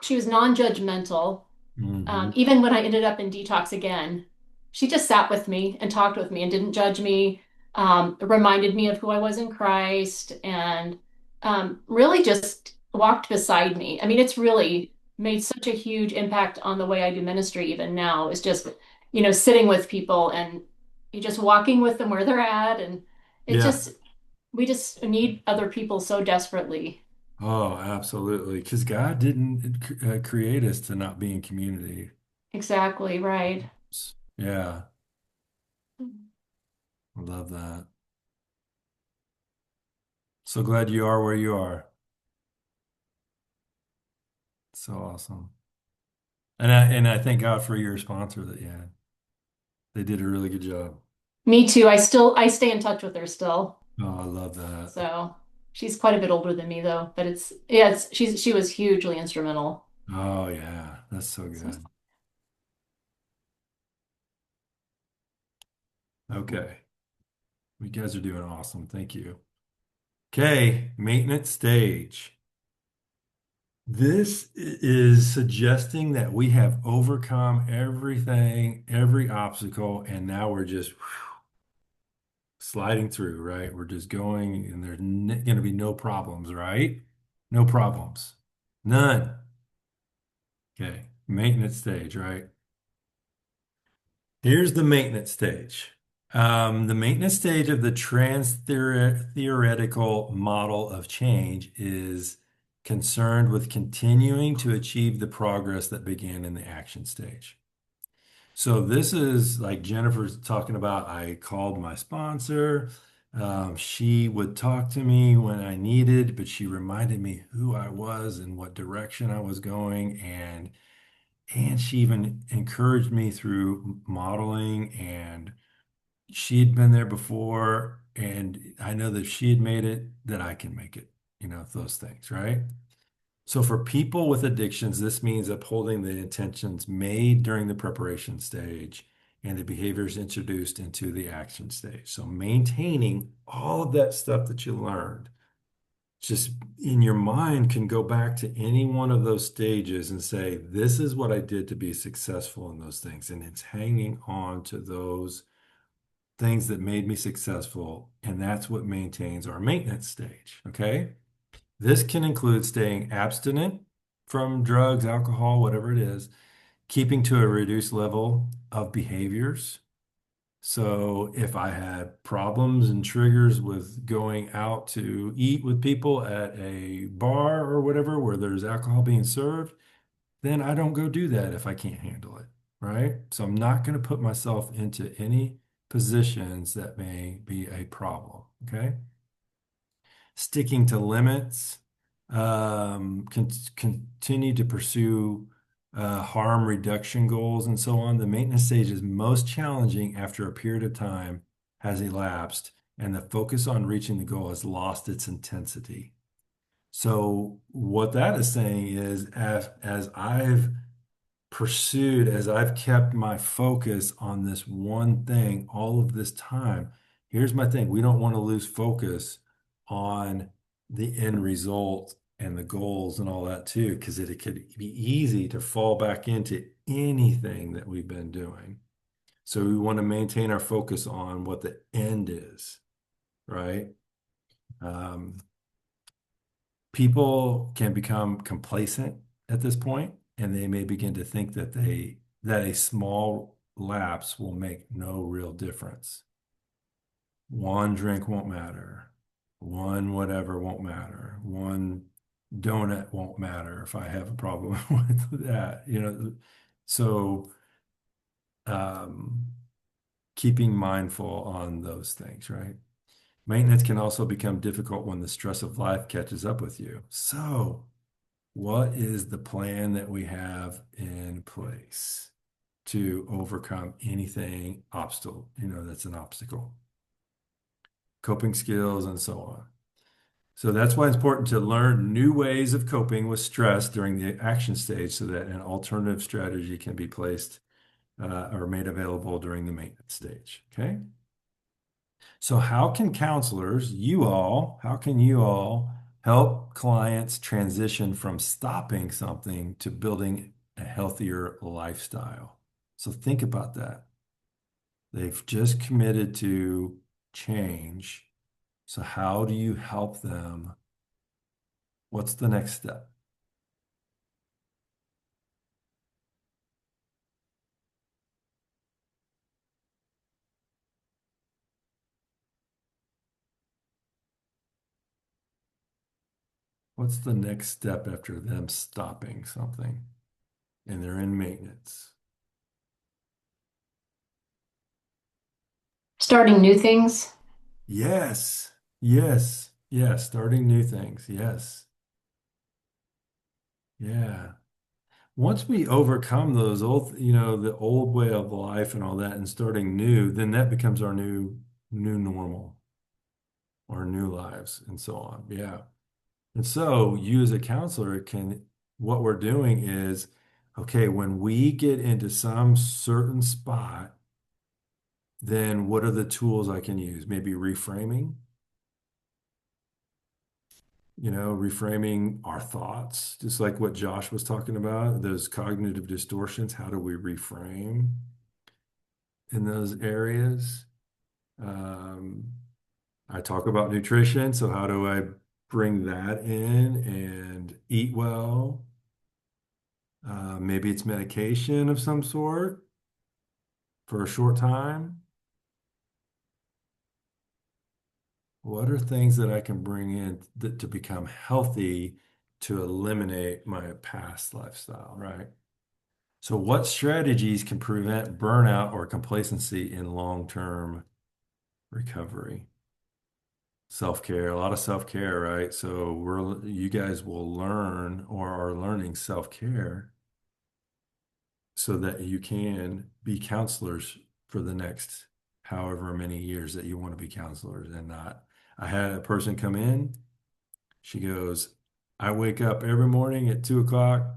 she was non-judgmental. Hmm. Even when I ended up in detox again, she just sat with me and talked with me and didn't judge me, reminded me of who I was in Christ, and really just walked beside me. I mean, it's really made such a huge impact on the way I do ministry even now. It's just, sitting with people and you just walking with them where they're at. And it Yeah. just, we just need other people so desperately. Oh, absolutely. Because God didn't create us to not be in community. Exactly, right. Yeah, I love that. So glad you are where you are. So awesome. And I thank God for your sponsor that you had. They did a really good job. Me too. I stay in touch with her still. Oh, I love that. So. She's quite a bit older than me though, but she was hugely instrumental. Oh yeah, that's so good. Okay. You guys are doing awesome. Thank you. Okay, maintenance stage. This is suggesting that we have overcome everything, every obstacle, and now we're just sliding through, right? We're just going, and there's going to be no problems, right? No problems. None. Okay, maintenance stage, right? Here's the maintenance stage. The maintenance stage of the theoretical model of change is concerned with continuing to achieve the progress that began in the action stage. So this is like Jennifer's talking about. I called my sponsor. She would talk to me when I needed, but she reminded me who I was and what direction I was going, and she even encouraged me through modeling, and she had been there before, and I know that if she had made it, that I can make it, those things, right? So for people with addictions, this means upholding the intentions made during the preparation stage and the behaviors introduced into the action stage. So maintaining all of that stuff that you learned just in your mind can go back to any one of those stages and say, this is what I did to be successful in those things. And it's hanging on to those things that made me successful. And that's what maintains our maintenance stage. Okay. This can include staying abstinent from drugs, alcohol, whatever it is, keeping to a reduced level of behaviors. So if I had problems and triggers with going out to eat with people at a bar or whatever where there's alcohol being served, then I don't go do that if I can't handle it, right? So I'm not going to put myself into any positions that may be a problem, okay? Sticking to limits, continue to pursue harm reduction goals and so on. The maintenance stage is most challenging after a period of time has elapsed and the focus on reaching the goal has lost its intensity. So what that is saying is as I've pursued, as I've kept my focus on this one thing all of this time, here's my thing. We don't want to lose focus on the end result and the goals and all that too, because it could be easy to fall back into anything that we've been doing. So we want to maintain our focus on what the end is, right? People can become complacent at this point, and they may begin to think that a small lapse will make no real difference. One drink won't matter. One whatever won't matter. One donut won't matter if I have a problem with that. So um, keeping mindful on those things, right? Maintenance can also become difficult when the stress of life catches up with you. So, what is the plan that we have in place to overcome anything obstacle, that's an obstacle? Coping skills and so on. So that's why it's important to learn new ways of coping with stress during the action stage so that an alternative strategy can be placed or made available during the maintenance stage. Okay. So how can counselors, how can you all help clients transition from stopping something to building a healthier lifestyle? So think about that. They've just committed to change. So how do you help them? What's the next step? What's the next step after them stopping something and they're in maintenance? Starting new things. Yes, yes, yes. Starting new things. Yes. Yeah. Once we overcome those old, the old way of life and all that and starting new, then that becomes our new normal. our new lives and so on. Yeah. And so you as a counselor can, what we're doing is, okay, when we get into some certain spot, then what are the tools I can use? Maybe reframing, reframing our thoughts, just like what Josh was talking about, those cognitive distortions. How do we reframe in those areas? Um, I talk about nutrition, so how do I bring that in and eat well? Maybe it's medication of some sort for a short time. What are things that I can bring in to become healthy to eliminate my past lifestyle, right? So, what strategies can prevent burnout or complacency in long-term recovery? Self-care, a lot of self-care, right? So, you guys will learn or are learning self-care so that you can be counselors for the next however many years that you want to be counselors and not. I had a person come in. She goes, I wake up every morning at 2 o'clock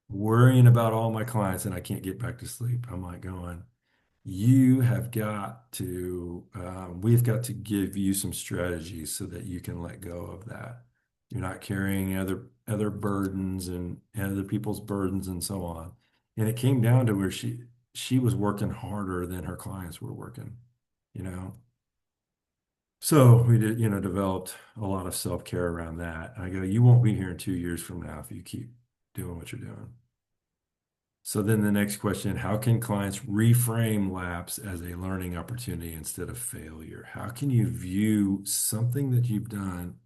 worrying about all my clients and I can't get back to sleep. I'm like going, you have got to, we've got to give you some strategies so that you can let go of that. You're not carrying other burdens and other people's burdens and so on. And it came down to where she was working harder than her clients were working, you know. So we did, developed a lot of self-care around that. I go, you won't be here in 2 years from now if you keep doing what you're doing. So then the next question, how can clients reframe lapse as a learning opportunity instead of failure? How can you view something that you've done,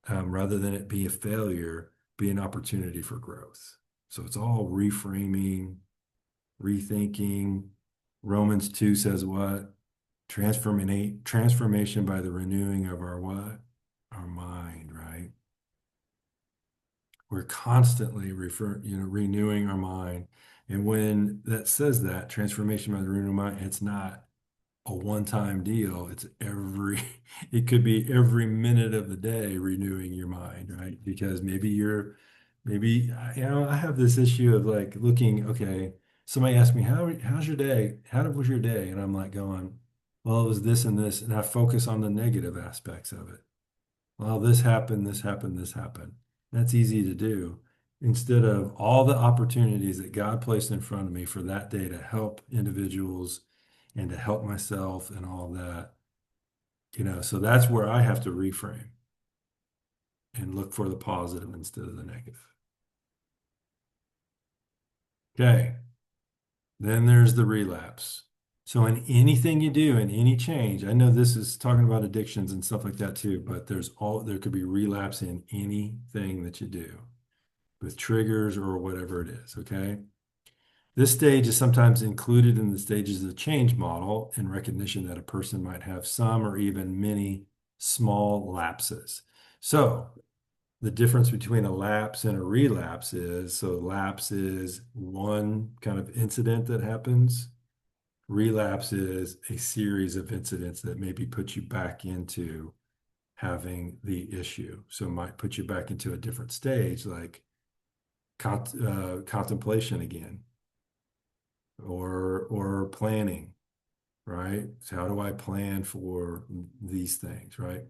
rather than it be a failure, be an opportunity for growth? So it's all reframing, rethinking. Romans 2 says what? Transformation by the renewing of our what? Our mind, right? We're constantly renewing our mind. And when that says that, transformation by the renewing mind, it's not a one-time deal. It could be every minute of the day renewing your mind, right? Because I have this issue of like looking, okay, somebody asked me, how's your day? How was your day? And I'm like going, well, it was this and this. And I focus on the negative aspects of it. Well, this happened, this happened, this happened. That's easy to do. Instead of all the opportunities that God placed in front of me for that day to help individuals and to help myself and all that, so that's where I have to reframe and look for the positive instead of the negative. Okay. Then there's the relapse. So in anything you do, in any change, I know this is talking about addictions and stuff like that too, but there could be relapse in anything that you do with triggers or whatever it is, okay? This stage is sometimes included in the stages of the change model in recognition that a person might have some or even many small lapses. So the difference between a lapse and a relapse is, so lapse is one kind of incident that happens. Relapse is a series of incidents that maybe put you back into having the issue. So it might put you back into a different stage, like contemplation again, or planning, right? So how do I plan for these things, right?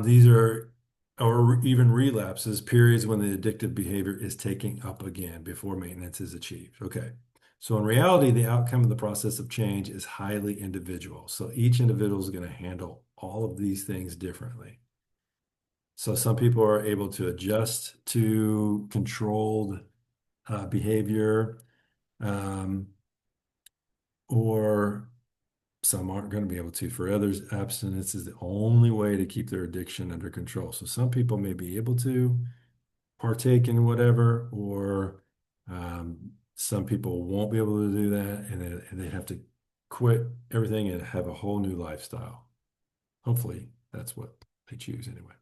These are, or even relapses, periods when the addictive behavior is taking up again before maintenance is achieved. Okay. So in reality, the outcome of the process of change is highly individual. So each individual is going to handle all of these things differently. So some people are able to adjust to controlled behavior, or some aren't going to be able to. For others, abstinence is the only way to keep their addiction under control. So some people may be able to partake in whatever, or some people won't be able to do that, and they have to quit everything and have a whole new lifestyle. Hopefully, that's what they choose anyway.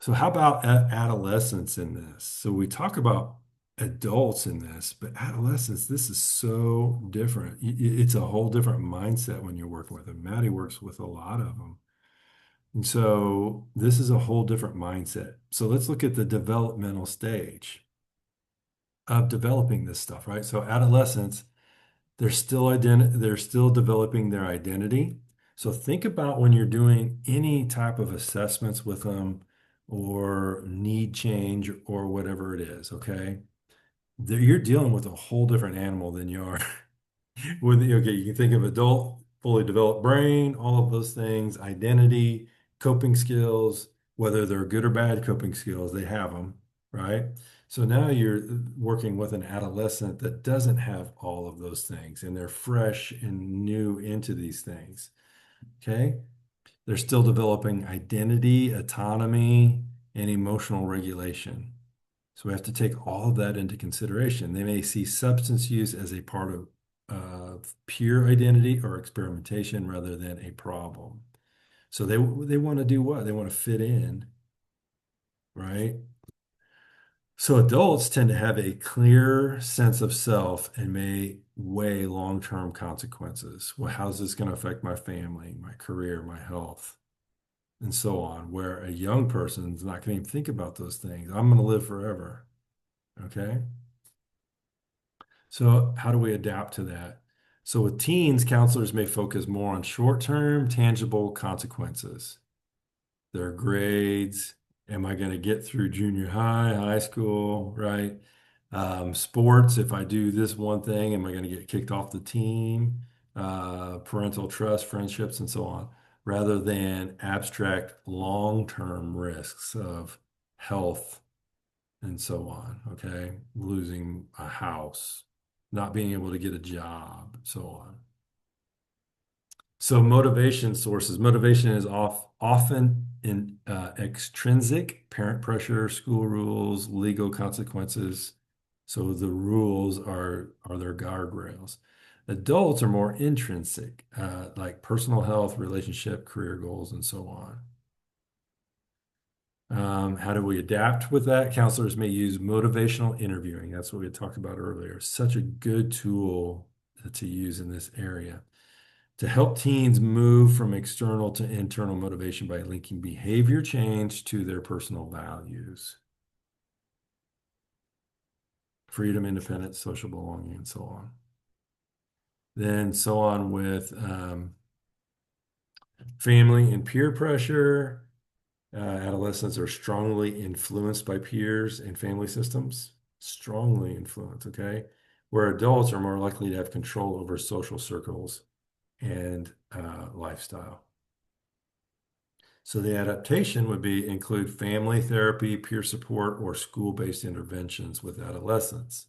So how about adolescence in this? So we talk about adults in this, but adolescents, this is so different. It's a whole different mindset when you're working with them. Maddie works with a lot of them. And so this is a whole different mindset. So let's look at the developmental stage of developing this stuff, right? So adolescents, they're still developing their identity. So think about when you're doing any type of assessments with them or need change or whatever it is, okay? You're dealing with a whole different animal than you are okay, you can think of adult, fully developed brain, all of those things, identity, coping skills, whether they're good or bad coping skills, they have them, right? So now you're working with an adolescent that doesn't have all of those things and they're fresh and new into these things. Okay. They're still developing identity, autonomy, and emotional regulation. So we have to take all of that into consideration. They may see substance use as a part of pure identity or experimentation rather than a problem. So they want to do what? They want to fit in, right? So adults tend to have a clear sense of self and may weigh long-term consequences. Well, how's this going to affect my family, my career, my health, and so on? Where a young person's not going to even think about those things. I'm going to live forever. Okay. So how do we adapt to that? So with teens, counselors may focus more on short-term, tangible consequences. Their grades, am I going to get through junior high, high school, right? Sports, if I do this one thing, am I going to get kicked off the team? Parental trust, friendships, and so on, rather than abstract long-term risks of health and so on, okay? Losing a house, not being able to get a job, so on. So motivation sources. Motivation is often in extrinsic, parent pressure, school rules, legal consequences. So the rules are their guardrails. Adults are more intrinsic, like personal health, relationship, career goals, and so on. How do we adapt with that? Counselors may use motivational interviewing. That's what we talked about earlier. Such a good tool to use in this area to help teens move from external to internal motivation by linking behavior change to their personal values. Freedom, independence, social belonging, and so on. Then so on with family and peer pressure. Adolescents are strongly influenced by peers and family systems. Strongly influenced, okay? Where adults are more likely to have control over social circles and lifestyle. So the adaptation would be include family therapy, peer support, or school-based interventions with adolescents.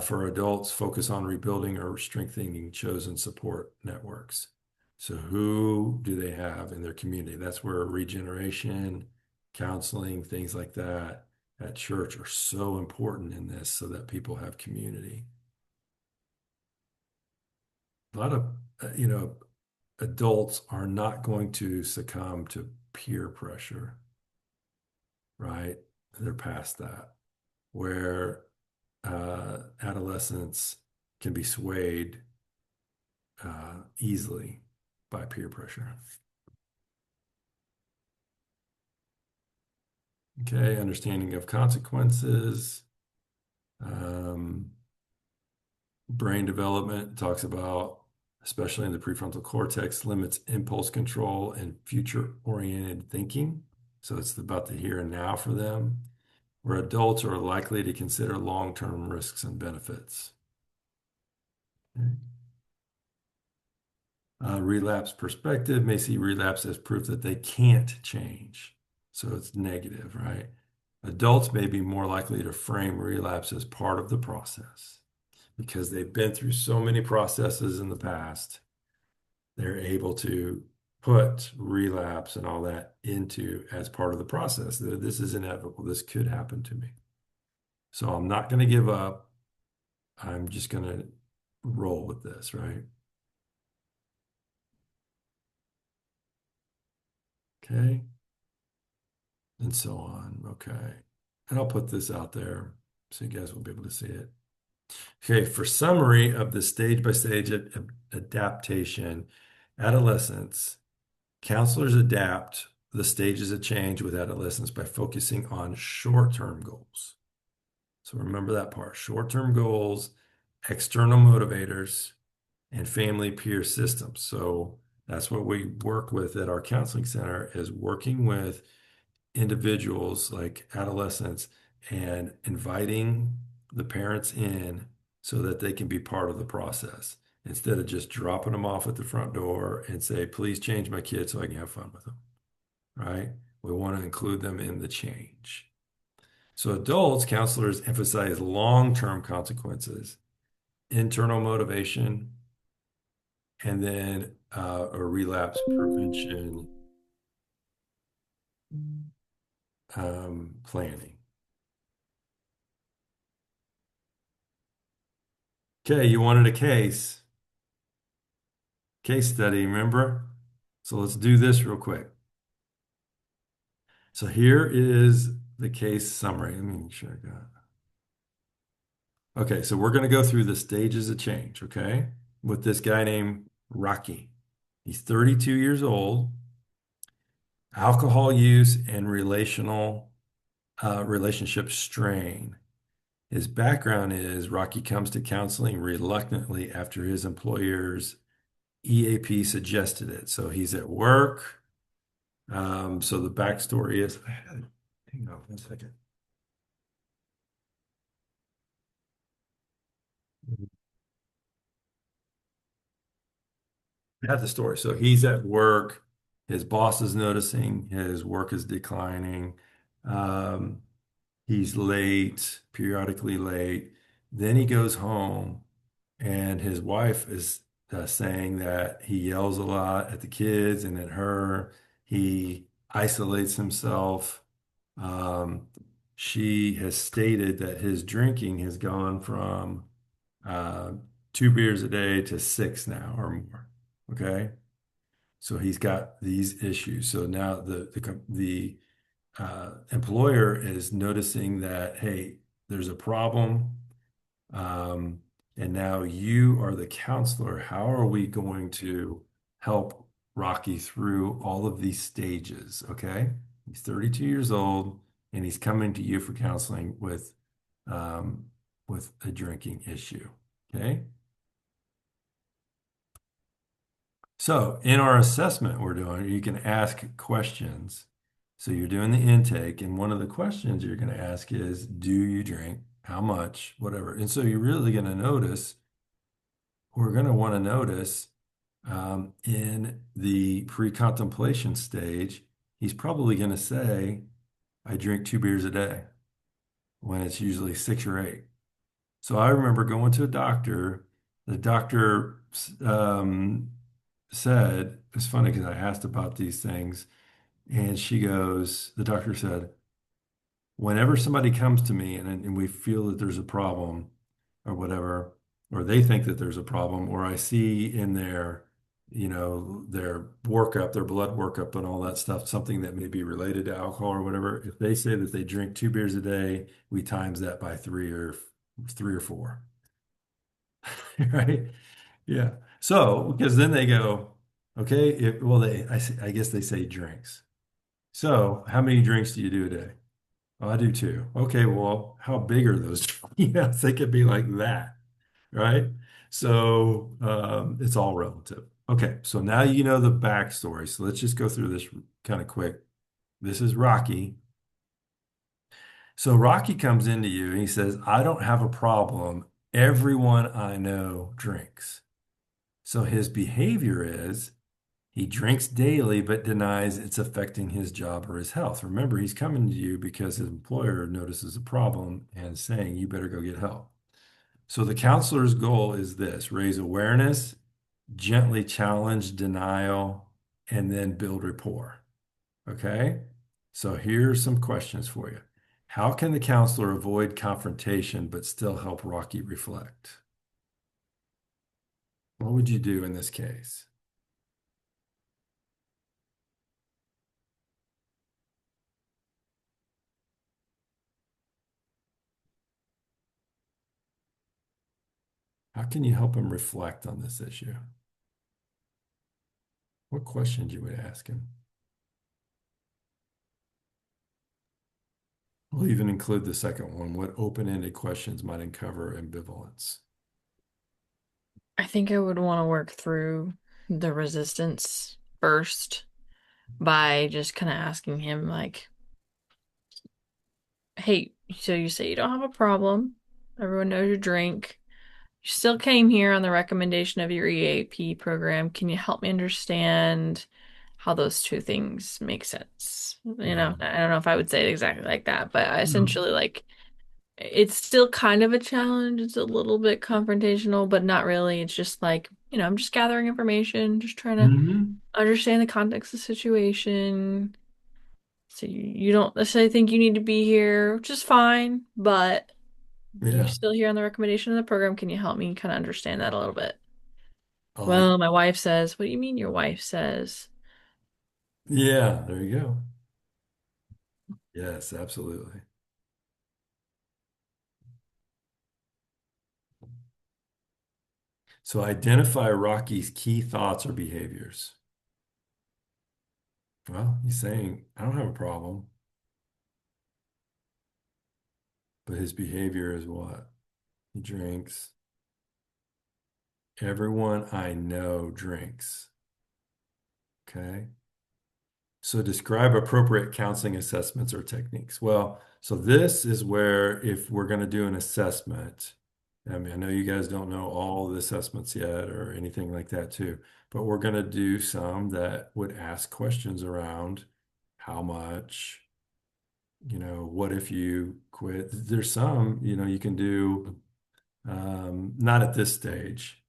For adults, focus on rebuilding or strengthening chosen support networks. So who do they have in their community? That's where regeneration, counseling, things like that at church are so important in this so that people have community. A lot of, adults are not going to succumb to peer pressure, right? They're past that. Where adolescents can be swayed easily by peer pressure. Okay, understanding of consequences. Brain development talks about, especially in the prefrontal cortex, limits impulse control and future-oriented thinking. So it's about the here and now for them, where adults are likely to consider long-term risks and benefits. Okay. Relapse perspective may see relapse as proof that they can't change. So it's negative, right? Adults may be more likely to frame relapse as part of the process because they've been through so many processes in the past. They're able to put relapse and all that into as part of the process. This is inevitable. This could happen to me. So I'm not going to give up. I'm just going to roll with this, right? Okay. And so on. Okay. And I'll put this out there. so you guys will be able to see it. Okay, for summary of the stage-by-stage adaptation, adolescence, counselors adapt the stages of change with adolescents by focusing on short-term goals. So remember that part, short-term goals, external motivators, and family peer systems. So that's what we work with at our counseling center, is working with individuals like adolescents and inviting the parents in so that they can be part of the process instead of just dropping them off at the front door and say, please change my kid so I can have fun with them, right? We want to include them in the change. So adults, counselors emphasize long-term consequences, internal motivation, and then a relapse prevention planning. Okay, you wanted a case study, remember? So let's do this real quick. So here is the case summary. Let me make sure I got it. Okay, so we're going to go through the stages of change, okay? With this guy named Rocky. He's 32 years old. Alcohol use and relationship strain. His background is Rocky comes to counseling reluctantly after his employer's EAP suggested it. So he's at work. So the backstory is, hang on 1 second. I have the story. So he's at work. His boss is noticing his work is declining. Um, he's late, periodically late. Then he goes home, and his wife is saying that he yells a lot at the kids and at her. He isolates himself. Um, she has stated that his drinking has gone from uh, 2 beers a day to six now or more. Okay, so he's got these issues. So now the employer is noticing that, hey, there's a problem. And now you are the counselor. How are we going to help Rocky through all of these stages? Okay. He's 32 years old and he's coming to you for counseling um, with a drinking issue. Okay. So in our assessment we're doing, you can ask questions. So you're doing the intake, and one of the questions you're going to ask is, do you drink? How much? Whatever. And so you're really going to notice, we're going to want to notice in the pre-contemplation stage, he's probably going to say, I drink 2 beers a day when it's usually 6 or 8. So I remember going to a doctor. The doctor said, it's funny because I asked about these things, and the doctor said, whenever somebody comes to me and we feel that there's a problem or whatever, or they think that there's a problem, or I see in their workup, their blood workup and all that stuff, something that may be related to alcohol or whatever, if they say that they drink 2 beers a day, we times that by three or four. Right? Yeah. So, because then they go, okay, I guess they say drinks. So, how many drinks do you do a day? Oh, I do too. Okay, well, how big are those? They could be like that, right? So it's all relative. Okay, so now you know the backstory. So let's just go through this kind of quick. This is Rocky. So Rocky comes into you and he says, I don't have a problem. Everyone I know drinks. So his behavior is he drinks daily but denies it's affecting his job or his health. Remember, he's coming to you because his employer notices a problem and saying, you better go get help. So the counselor's goal is this: raise awareness, gently challenge denial, and then build rapport. Okay? So here's some questions for you. How can the counselor avoid confrontation but still help Rocky reflect? What would you do in this case? How can you help him reflect on this issue? What questions you would ask him? We'll even include the second one. What open-ended questions might uncover ambivalence? I think I would want to work through the resistance first by just kind of asking him, like, hey, so you say you don't have a problem. Everyone knows you drink. You still came here on the recommendation of your EAP program. Can you help me understand how those two things make sense? You know, I don't know if I would say it exactly like that, but I essentially like it's still kind of a challenge. It's a little bit confrontational, but not really. It's just like, I'm just gathering information, just trying to Mhm. understand the context of the situation. So you don't necessarily think you need to be here, which is fine, but you're Yeah, still here on the recommendation of the program. Can you help me kind of understand that a little bit? I like. Well, my wife says, what do you mean your wife says? Yeah, there you go. Yes, absolutely. So identify Rocky's key thoughts or behaviors. Well, he's saying, I don't have a problem, but his behavior is what? He drinks. Everyone I know drinks. Okay. So describe appropriate counseling assessments or techniques. Well, so this is where if we're going to do an assessment, I mean, I know you guys don't know all the assessments yet or anything like that too, but we're going to do some that would ask questions around how much, what if you quit? There's some, you can do, not at this stage,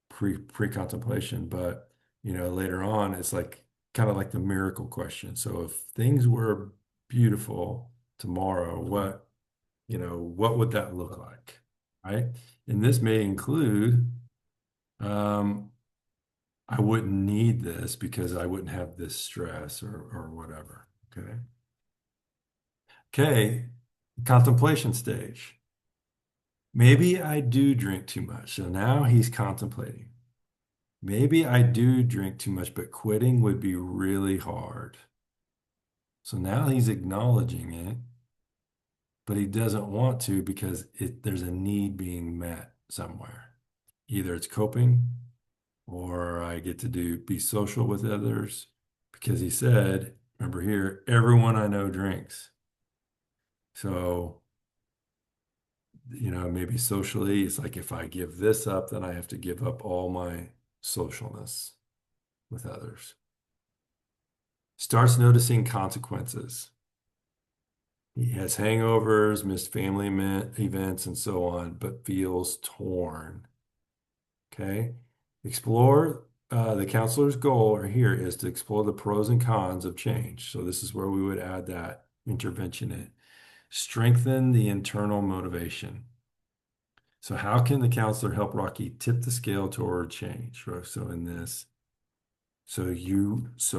pre-contemplation, but later on, it's like kind of like the miracle question. So if things were beautiful tomorrow, what would that look like? Right? And this may include, um, I wouldn't need this because I wouldn't have this stress or whatever. Okay. Okay. Contemplation stage. Maybe I do drink too much. So now he's contemplating. Maybe I do drink too much, but quitting would be really hard. So now he's acknowledging it, but he doesn't want to because there's a need being met somewhere. Either it's coping or I get to be social with others because he said, remember here, everyone I know drinks. So, maybe socially, it's like if I give this up, then I have to give up all my socialness with others. Starts noticing consequences. He has hangovers, missed family events, and so on, but feels torn. Okay. Explore the counselor's goal or here is to explore the pros and cons of change. So this is where we would add that intervention in. Strengthen the internal motivation. So how can the counselor help Rocky tip the scale toward change? So in this, so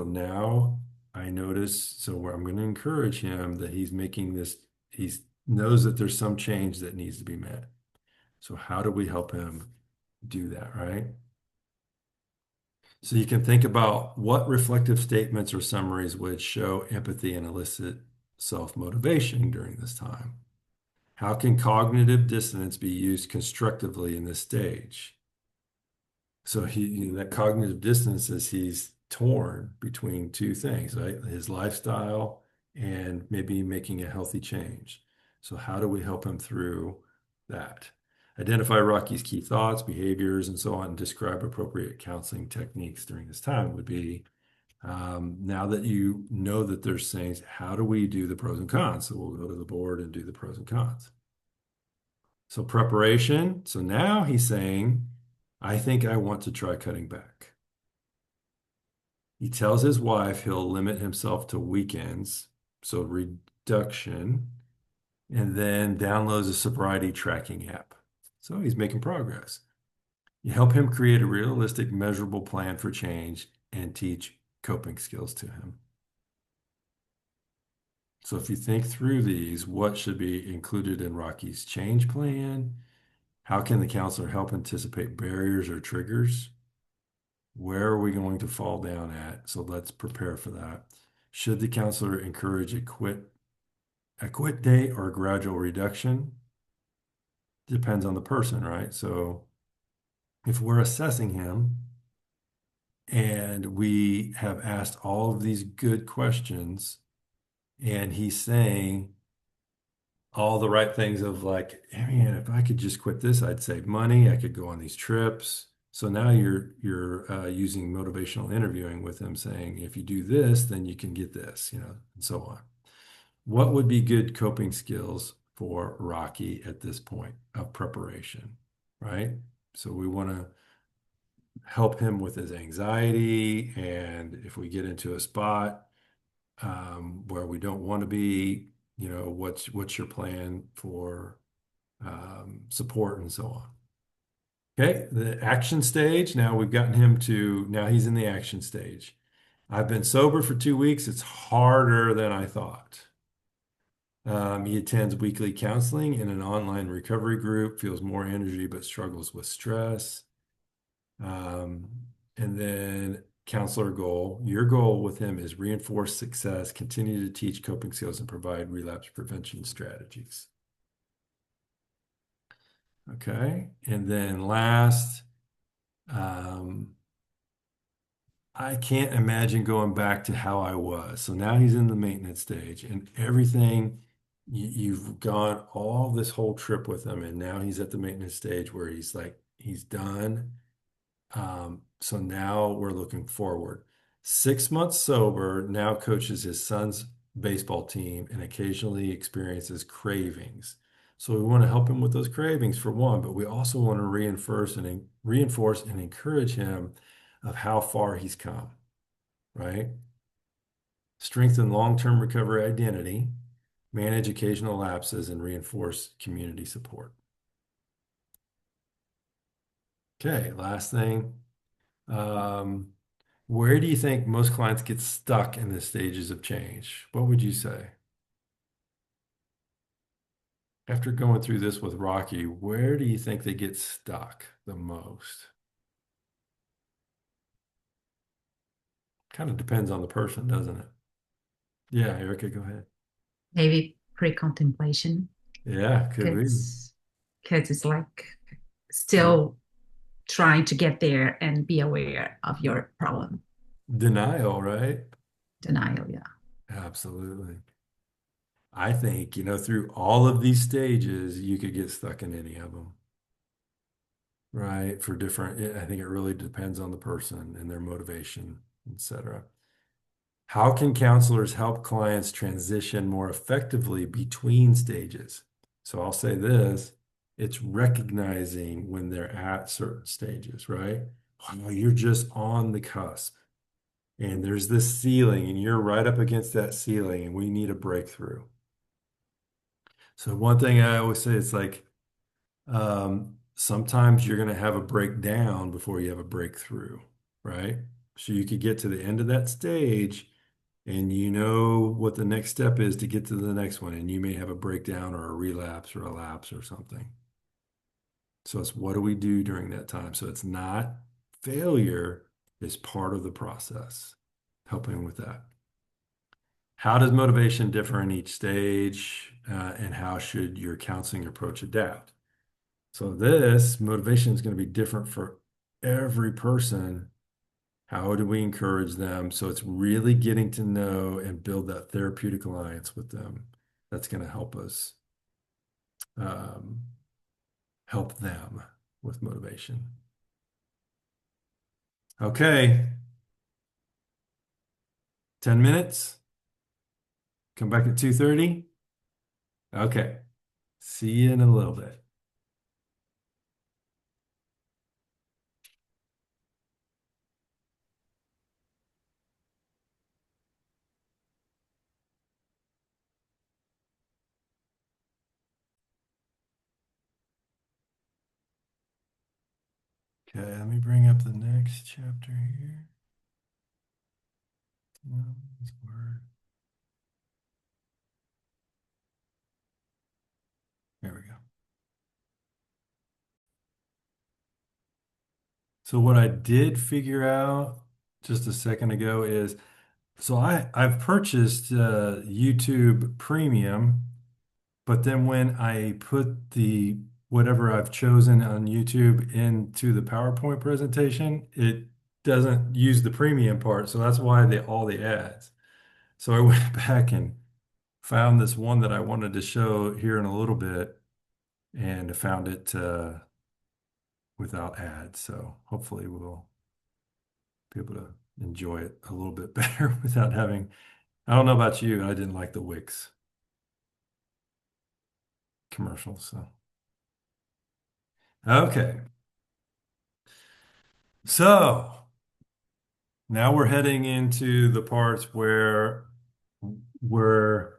now I notice, so where I'm going to encourage him that he's making this, he knows that there's some change that needs to be met. So how do we help him do that, right? So you can think about what reflective statements or summaries would show empathy and elicit self-motivation during this time. How can cognitive dissonance be used constructively in this stage? So that cognitive dissonance is he's torn between two things, right? His lifestyle and maybe making a healthy change. So how do we help him through that? Identify Rocky's key thoughts, behaviors, and so on, and describe appropriate counseling techniques during this time would be, now that you know that there's things, how do we do the pros and cons? So we'll go to the board and do the pros and cons. So preparation. So now he's saying, I think I want to try cutting back. He tells his wife he'll limit himself to weekends, so reduction, and then downloads a sobriety tracking app. So he's making progress. You help him create a realistic, measurable plan for change and teach coping skills to him. So if you think through these, what should be included in Rocky's change plan? How can the counselor help anticipate barriers or triggers? Where are we going to fall down at? So let's prepare for that. Should the counselor encourage a quit date or a gradual reduction? Depends on the person, right? So if we're assessing him and we have asked all of these good questions and he's saying all the right things of like, "Hey, man, if I could just quit this, I'd save money. I could go on these trips." So now you're using motivational interviewing with him, saying, "If you do this, then you can get this," and so on. What would be good coping skills for Rocky at this point of preparation, right? So we want to help him with his anxiety, and if we get into a spot where we don't want to be, what's your plan for support and so on. Okay, the action stage. Now he's in the action stage. I've been sober for 2 weeks. It's harder than I thought. He attends weekly counseling in an online recovery group, feels more energy but struggles with stress. Um, and then counselor goal. Your goal with him is reinforce success, continue to teach coping skills, and provide relapse prevention strategies. Okay. And then last, um, I can't imagine going back to how I was. So now he's in the maintenance stage and everything, you've gone all this whole trip with him, and now he's at the maintenance stage where he's like, he's done. So now we're looking forward. 6 months sober, now coaches his son's baseball team and occasionally experiences cravings. So we want to help him with those cravings for one, but we also want to reinforce and encourage him of how far he's come, right? Strengthen long-term recovery identity, manage occasional lapses, and reinforce community support. Okay, last thing. Where do you think most clients get stuck in the stages of change? What would you say? After going through this with Rocky, where do you think they get stuck the most? Kind of depends on the person, doesn't it? Yeah, Erica, go ahead. Maybe pre-contemplation, Yeah, could be. because it's like still trying to get there and be aware of your problem. Denial, right? Denial, yeah. Absolutely. I think, through all of these stages, you could get stuck in any of them, right? I think it really depends on the person and their motivation, etc. How can counselors help clients transition more effectively between stages? So I'll say this, it's recognizing when they're at certain stages, right? Oh, you're just on the cusp and there's this ceiling and you're right up against that ceiling and we need a breakthrough. So one thing I always say is like, sometimes you're going to have a breakdown before you have a breakthrough, right? So you could get to the end of that stage and you know what the next step is to get to the next one, and you may have a breakdown or a relapse or a lapse or something. So it's what do we do during that time? So it's not failure, it's part of the process, helping with that. How does motivation differ in each stage, and how should your counseling approach adapt? So this motivation is going to be different for every person. How do we encourage them? So it's really getting to know and build that therapeutic alliance with them. That's going to help us um, help them with motivation. Okay, 10 minutes. Come back at 2:30. Okay, see you in a little bit. Okay, let me bring up the next chapter here. No, this word. There we go. So what I did figure out just a second ago is, so I've purchased YouTube Premium, but then when I put the whatever I've chosen on YouTube into the PowerPoint presentation, it doesn't use the premium part. So that's why all the ads. So I went back and found this one that I wanted to show here in a little bit and found it without ads. So hopefully we'll be able to enjoy it a little bit better without having, I don't know about you, I didn't like the Wix commercials. So, okay. So now we're heading into the parts where we're,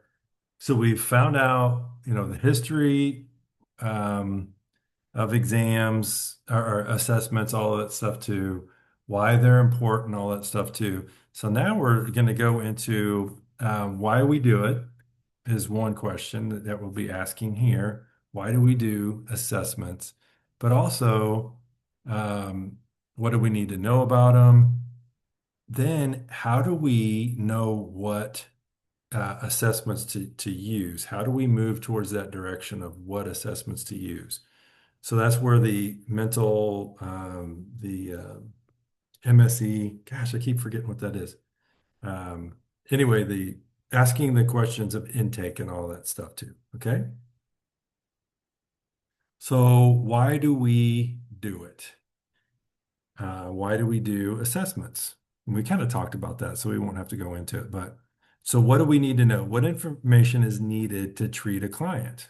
so we've found out, the history of exams or assessments, all of that stuff too, why they're important, all that stuff too. So now we're going to go into why we do it is one question that we'll be asking here. Why do we do assessments? But also, what do we need to know about them? Then, how do we know what assessments to use? How do we move towards that direction of what assessments to use? So that's where the mental, the MSE, gosh, I keep forgetting what that is. Anyway, the asking the questions of intake and all that stuff too. Okay. So why do we do it? Why do we do assessments? And we kind of talked about that, so we won't have to go into it. But so what do we need to know? What information is needed to treat a client?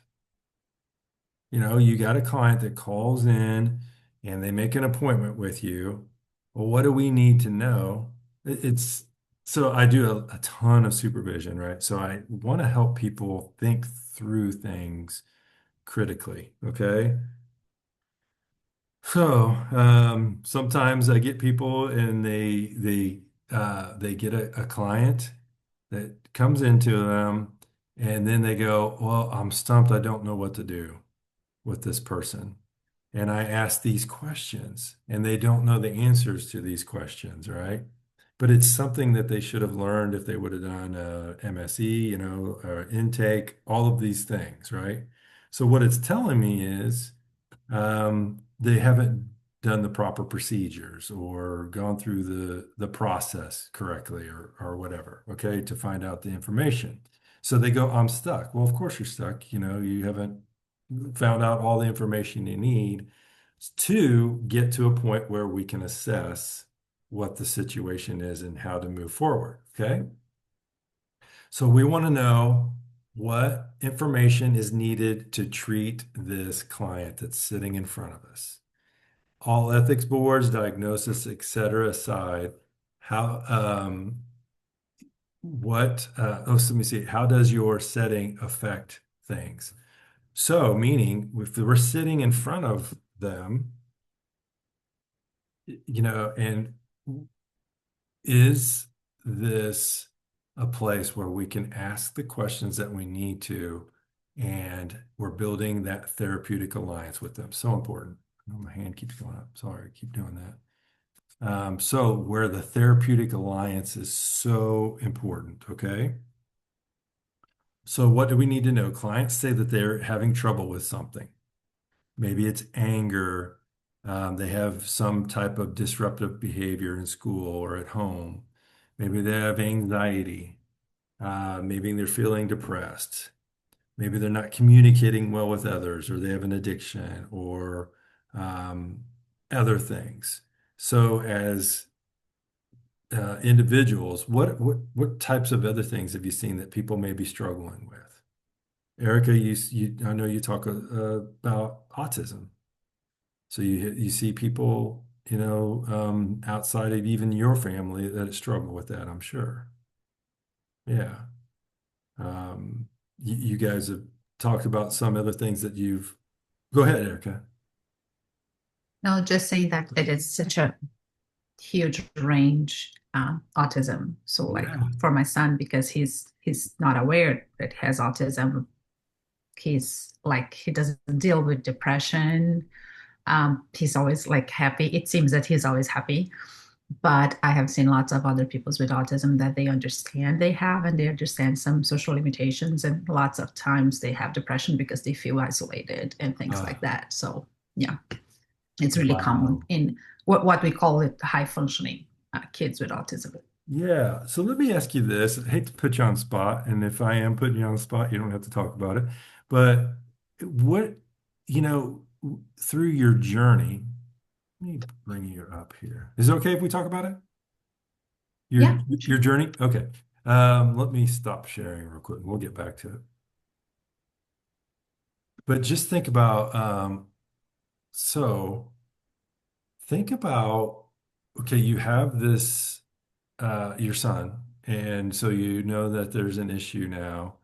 You got a client that calls in and they make an appointment with you. Well, what do we need to know? It's so I do a ton of supervision, right? So I want to help people think through things critically, okay? So sometimes I get people and they get a client that comes into them and then they go, well, I'm stumped. I don't know what to do with this person. And I ask these questions and they don't know the answers to these questions, right? But it's something that they should have learned if they would have done MSE, intake, all of these things, right? So what it's telling me is they haven't done the proper procedures or gone through the process correctly or whatever, okay, to find out the information. So they go, I'm stuck. Well, of course you're stuck. You haven't found out all the information you need to get to a point where we can assess what the situation is and how to move forward. Okay. So we want to know what information is needed to treat this client that's sitting in front of us. All ethics boards, diagnosis, etc. aside, how let me see, how does your setting affect things? So, meaning if we're sitting in front of them, and is this a place where we can ask the questions that we need to, and we're building that therapeutic alliance with them? So important. Oh, my hand keeps going up. Sorry, I keep doing that. So where the therapeutic alliance is so important, okay? So what do we need to know? Clients say that they're having trouble with something. Maybe it's anger. They have some type of disruptive behavior in school or at home. Maybe they have anxiety. Maybe they're feeling depressed. Maybe they're not communicating well with others, or they have an addiction or other things. So as individuals, what types of other things have you seen that people may be struggling with? Erica, I know you talk about autism. So you see people, outside of even your family that struggle with that, I'm sure. Yeah. You guys have talked about some other things that you've. Go ahead, Erica. No, just saying that it is such a huge range autism. So like Yeah. for my son, because he's not aware that he has autism, he's like he doesn't deal with depression He's always like happy. It seems that he's always happy. But I have seen lots of other people with autism that they understand they have, and they understand some social limitations. And lots of times they have depression because they feel isolated and things Uh, like that. So, yeah, it's really common wow. in what we call it high functioning kids with autism. Yeah. So let me ask you this. I hate to put you on the spot, and if I am putting you on the spot, you don't have to talk about it. But what, through your journey, let me bring you up here. Is it okay if we talk about it? Yeah, Your journey? Okay. Let me stop sharing real quick. We'll get back to it. But just think about, so think about, okay, you have this your son, and so you know that there's an issue now,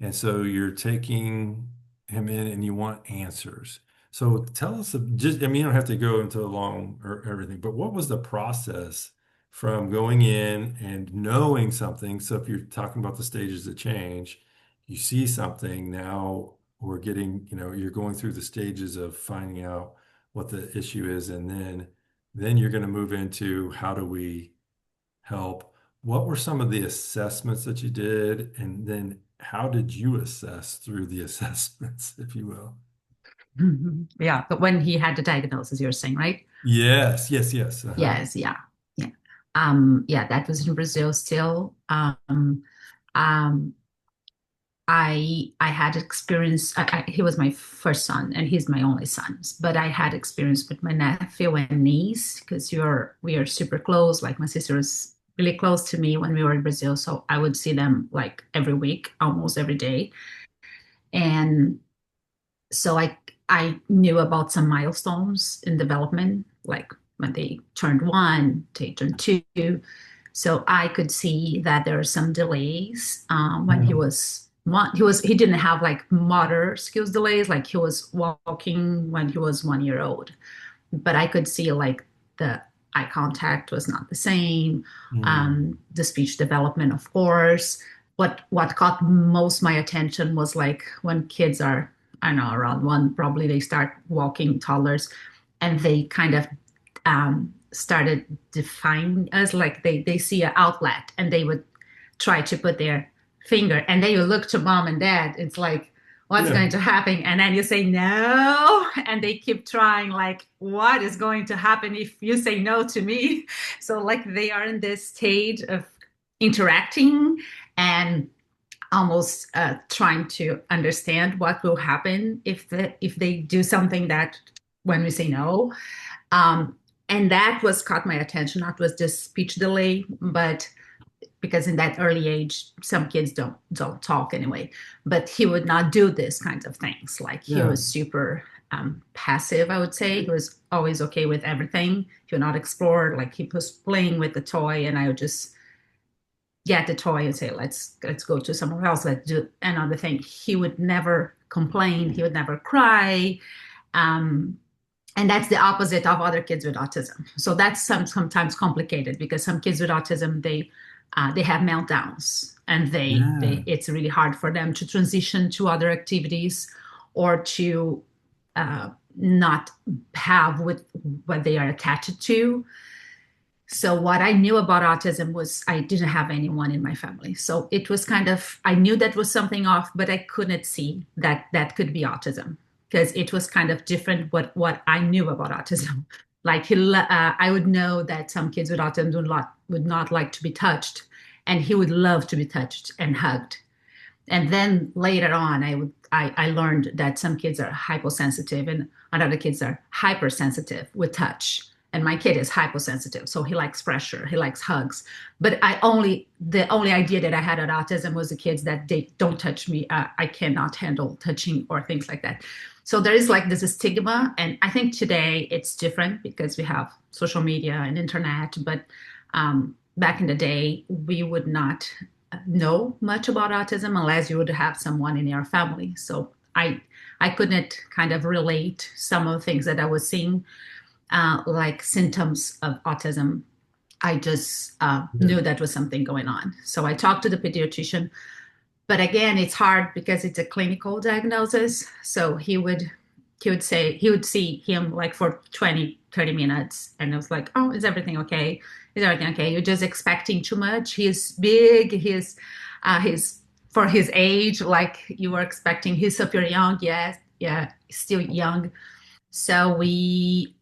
and so you're taking him in, and you want answers. So tell us, just I mean, you don't have to go into long or everything, but what was the process from going in and knowing something? So if you're talking about the stages of change, you see something now, we're getting, you're going through the stages of finding out what the issue is, and then you're going to move into how do we help. What were some of the assessments that you did? And then how did you assess through the assessments, if you will? yeah. But when he had the diagnosis, you're saying, right? Yes, yes, yes. Uh-huh. Yes, yeah, yeah. Yeah, that was in Brazil still. Um, I had experience. He was my first son, and he's my only son. But I had experience with my nephew and niece because we are super close. Like my sister was really close to me when we were in Brazil, so I would see them like every week, almost every day. And so I knew about some milestones in development, like when they turned one, they turned two. So I could see that there are some delays when he Mhm. was one. He didn't have like motor skills delays, like he was walking when he was 1 year old, but I could see like the eye contact was not the same, Mm. the speech development, of course. What caught most my attention was like when kids are, I don't know, around one, probably they start walking toddlers, and they kind of started defying us, like they see an outlet and they would try to put their finger, and then you look to mom and dad, it's like what's Yeah, going to happen, and then you say no, and they keep trying, like what is going to happen if you say no to me. So like they are in this stage of interacting and almost trying to understand what will happen if they do something that when we say no. um, and that was caught my attention, not was just speech delay, but because in that early age some kids don't talk anyway, but he would not do this kinds of things, like he yeah, was super passive, I would say. He was always okay with everything. He would not explore, like he was playing with the toy and I would just get the toy and say let's go to somewhere else, let's do another thing. He would never complain, he would never cry. um, and that's the opposite of other kids with autism. So that's sometimes complicated because some kids with autism they have meltdowns, and yeah, they it's really hard for them to transition to other activities or to not have with what they are attached to. So what I knew about autism was I didn't have anyone in my family. So it was kind of, I knew that was something off, but I couldn't see that that could be autism because it was kind of different what I knew about autism. Like I would know that some kids with autism would not like to be touched, and he would love to be touched and hugged. And then later on, I learned that some kids are hyposensitive and other kids are hypersensitive with touch. And my kid is hyposensitive, so he likes pressure, he likes hugs. But the only idea that I had at autism was the kids that they don't touch me. I cannot handle touching or things like that. So there is like this stigma, and I think today it's different because we have social media and internet. But back in the day, we would not know much about autism unless you would have someone in your family. So I couldn't kind of relate some of the things that I was seeing, like symptoms of autism. I just yeah. knew that was something going on. So I talked to the pediatrician, but again, it's hard because it's a clinical diagnosis. So he would see him like for 20, 30 minutes. And I was like, oh, is everything okay? Is everything okay? You're just expecting too much. He's big. He's for his age, like you were expecting. He's super young. Yes. Yeah. Still young. So we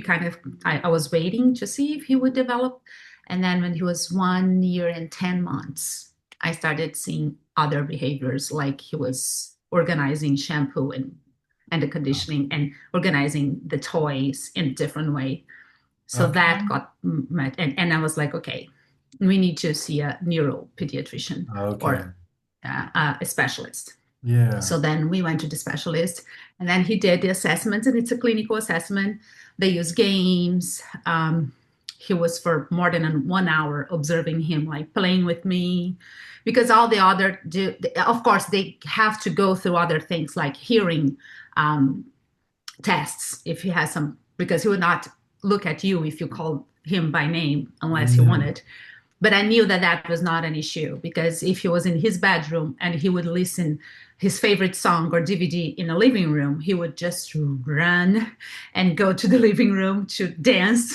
kind of, I was waiting to see if he would develop. And then when he was 1 year and 10 months, I started seeing other behaviors, like he was organizing shampoo and the conditioning and organizing the toys in a different way. So Okay. that got met. And I was like, okay, we need to see a neuropediatrician Okay. or a specialist. Yeah. So then we went to the specialist, and then he did the assessments, and it's a clinical assessment. They use games. He was for more than 1 hour observing him, like playing with me, because all the other of course, they have to go through other things like hearing tests if he has some, because he would not look at you if you called him by name unless he Yeah. wanted. But I knew that that was not an issue, because if he was in his bedroom and he would listen his favorite song or DVD in a living room, he would just run and go to the living room to dance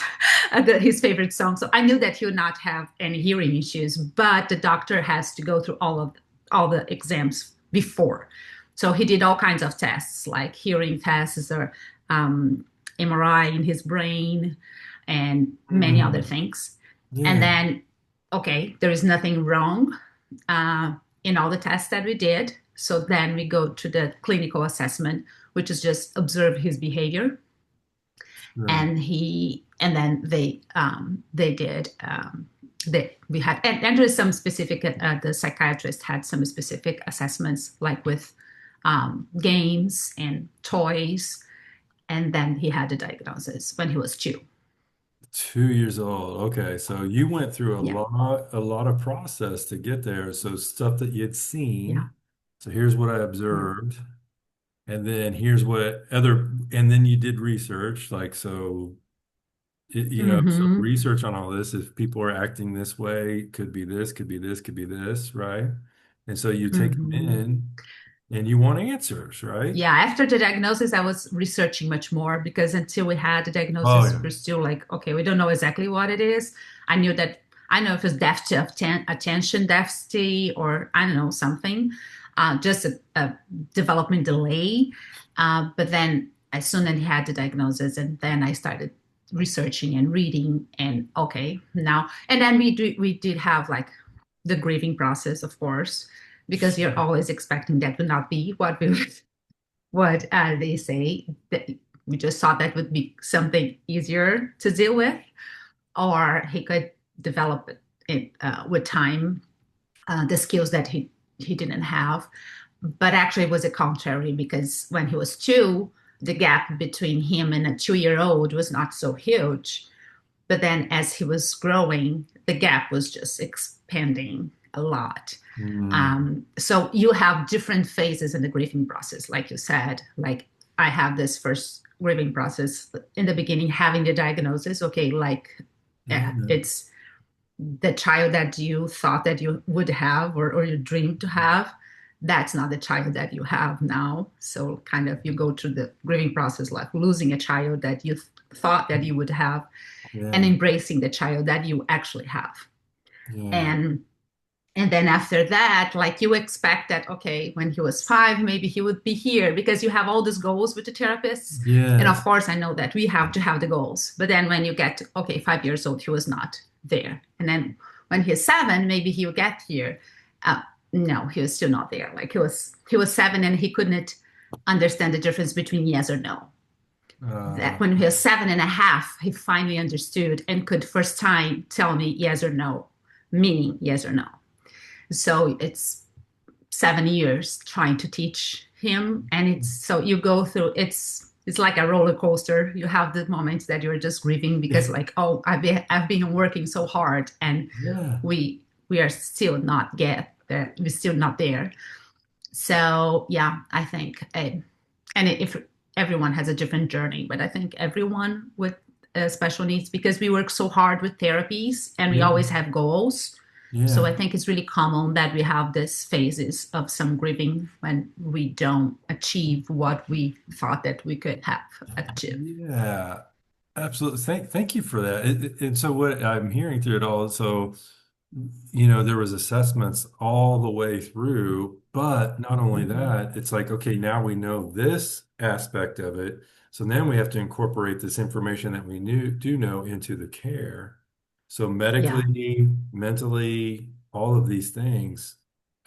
his favorite song. So I knew that he would not have any hearing issues, but the doctor has to go through all the exams before. So he did all kinds of tests, like hearing tests or MRI in his brain and many other things. Yeah. And then, okay, there is nothing wrong in all the tests that we did. So then we go to the clinical assessment, which is just observe his behavior. Sure. And then they did. We had, and there is some specific. The psychiatrist had some specific assessments, like with games and toys, and then he had the diagnosis when he was 2. 2 years old. Okay. So you went through Yeah. a lot of process to get there. So stuff that you'd seen. Yeah. So here's what I observed. And then here's and then you did research, like, so, so Mhm. research on all this, if people are acting this way, could be this, could be this, could be this, right? And so you take them Mhm. in and you want answers, right? Yeah, after the diagnosis, I was researching much more, because until we had the Oh, diagnosis, yeah. we're still like, okay, we don't know exactly what it is. I knew that I know if it's attention deficit, or I don't know, something, just a development delay. But then as soon as he had the diagnosis, and then I started researching and reading, and okay, now, and then we did have like the grieving process, of course, because you're always expecting that would not be what they say. That we just thought that would be something easier to deal with, or he could develop it with time, the skills that he didn't have. But actually, it was a contrary, because when he was 2, the gap between him and a 2-year-old was not so huge. But then as he was growing, the gap was just expanding a lot. So you have different phases in the grieving process, like you said. Like I have this first grieving process in the beginning, having the diagnosis. Okay, like Yeah. it's the child that you thought that you would have, or you dreamed to have. That's not the child that you have now. So kind of you go through the grieving process, like losing a child that you thought that you would have, and Yeah. embracing the child that you actually have. Yeah. And then after that, like you expect that, okay, when he was 5, maybe he would be here, because you have all these goals with the therapists. And of Yes. course, I know that we have to have the goals. But then when you get to, okay, 5 years old, he was not there. And then when he's 7, maybe he'll get here. No, he was still not there. Like he was 7, and he couldn't understand the difference between yes or no. That when he was 7.5, he finally understood and could first time tell me yes or no, meaning yes or no. So it's 7 years trying to teach him, and it's so you go through. It's like a roller coaster. You have the moments that you're just grieving, because like, oh, I've been working so hard, and Yeah. we are still not there. We're still not there. So yeah, I think, if everyone has a different journey, but I think everyone with special needs, because we work so hard with therapies, and we Yeah. always have goals. So Yeah. I think it's really common that we have these phases of some grieving when we don't achieve what we thought that we could have achieved. Yeah, absolutely. Thank you for that. And so what I'm hearing through it all, so there was assessments all the way through, but not only Mhm. that, it's like, okay, now we know this aspect of it. So then we have to incorporate this information that we do know into the care. So Yeah, medically, mentally, all of these things.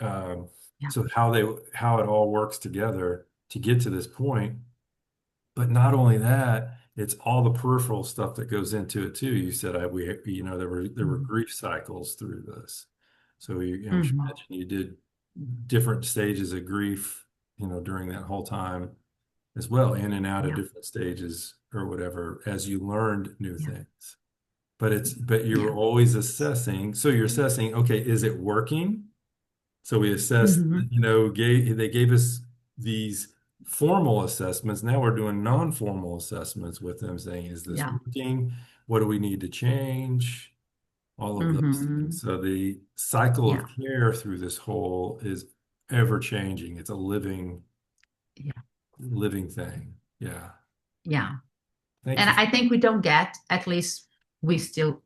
yeah. So how it all works together to get to this point. But not only that, it's all the peripheral stuff that goes into it too. You said there were Mhm. grief cycles through this. So I'm sure Mhm. imagine you did different stages of grief, during that whole time as well, in and out of Yeah, different stages or whatever, as you learned new yeah, things. But you're yeah. always assessing. So you're assessing, okay, is it working? So we assessed, Mhm. they gave us these formal assessments. Now we're doing non-formal assessments with them, saying, is this Yeah. working? What do we need to change? All of those things. Mhm. So the cycle of Yeah, care through this whole is ever changing. It's a yeah, living thing. Yeah. yeah. Thank And you. I think we don't get, at least we still,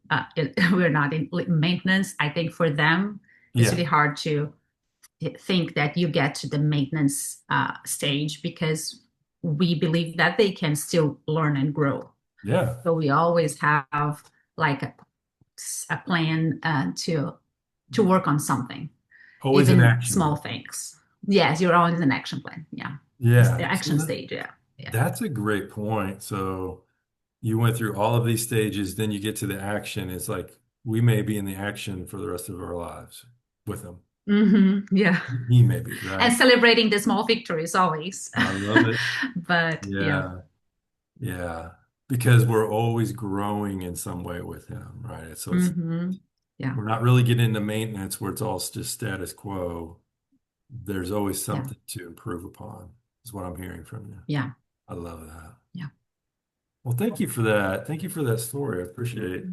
we're not in maintenance. I think for them, it's Yeah. really hard to think that you get to the maintenance stage because we believe that they can still learn and grow. Yeah. So we always have like a plan to work on something, Always an even action small plan. things. Yes, you're always an action plan. Yeah, the Yeah. So action stage. Yeah, yeah. that's a great point. So you went through all of these stages, then you get to the action. It's like we may be in the action for the rest of our lives with them. Yeah. He may be, And right? celebrating the small victories always. I love it. But yeah. Yeah. Yeah. Because we're always growing in some way with him, right? So Yeah. we're not really getting into maintenance where it's all just status quo. There's always Yeah. something to improve upon, is what I'm hearing from you. Yeah. I love that. Yeah. Well, thank you for that. Thank you for that story. I appreciate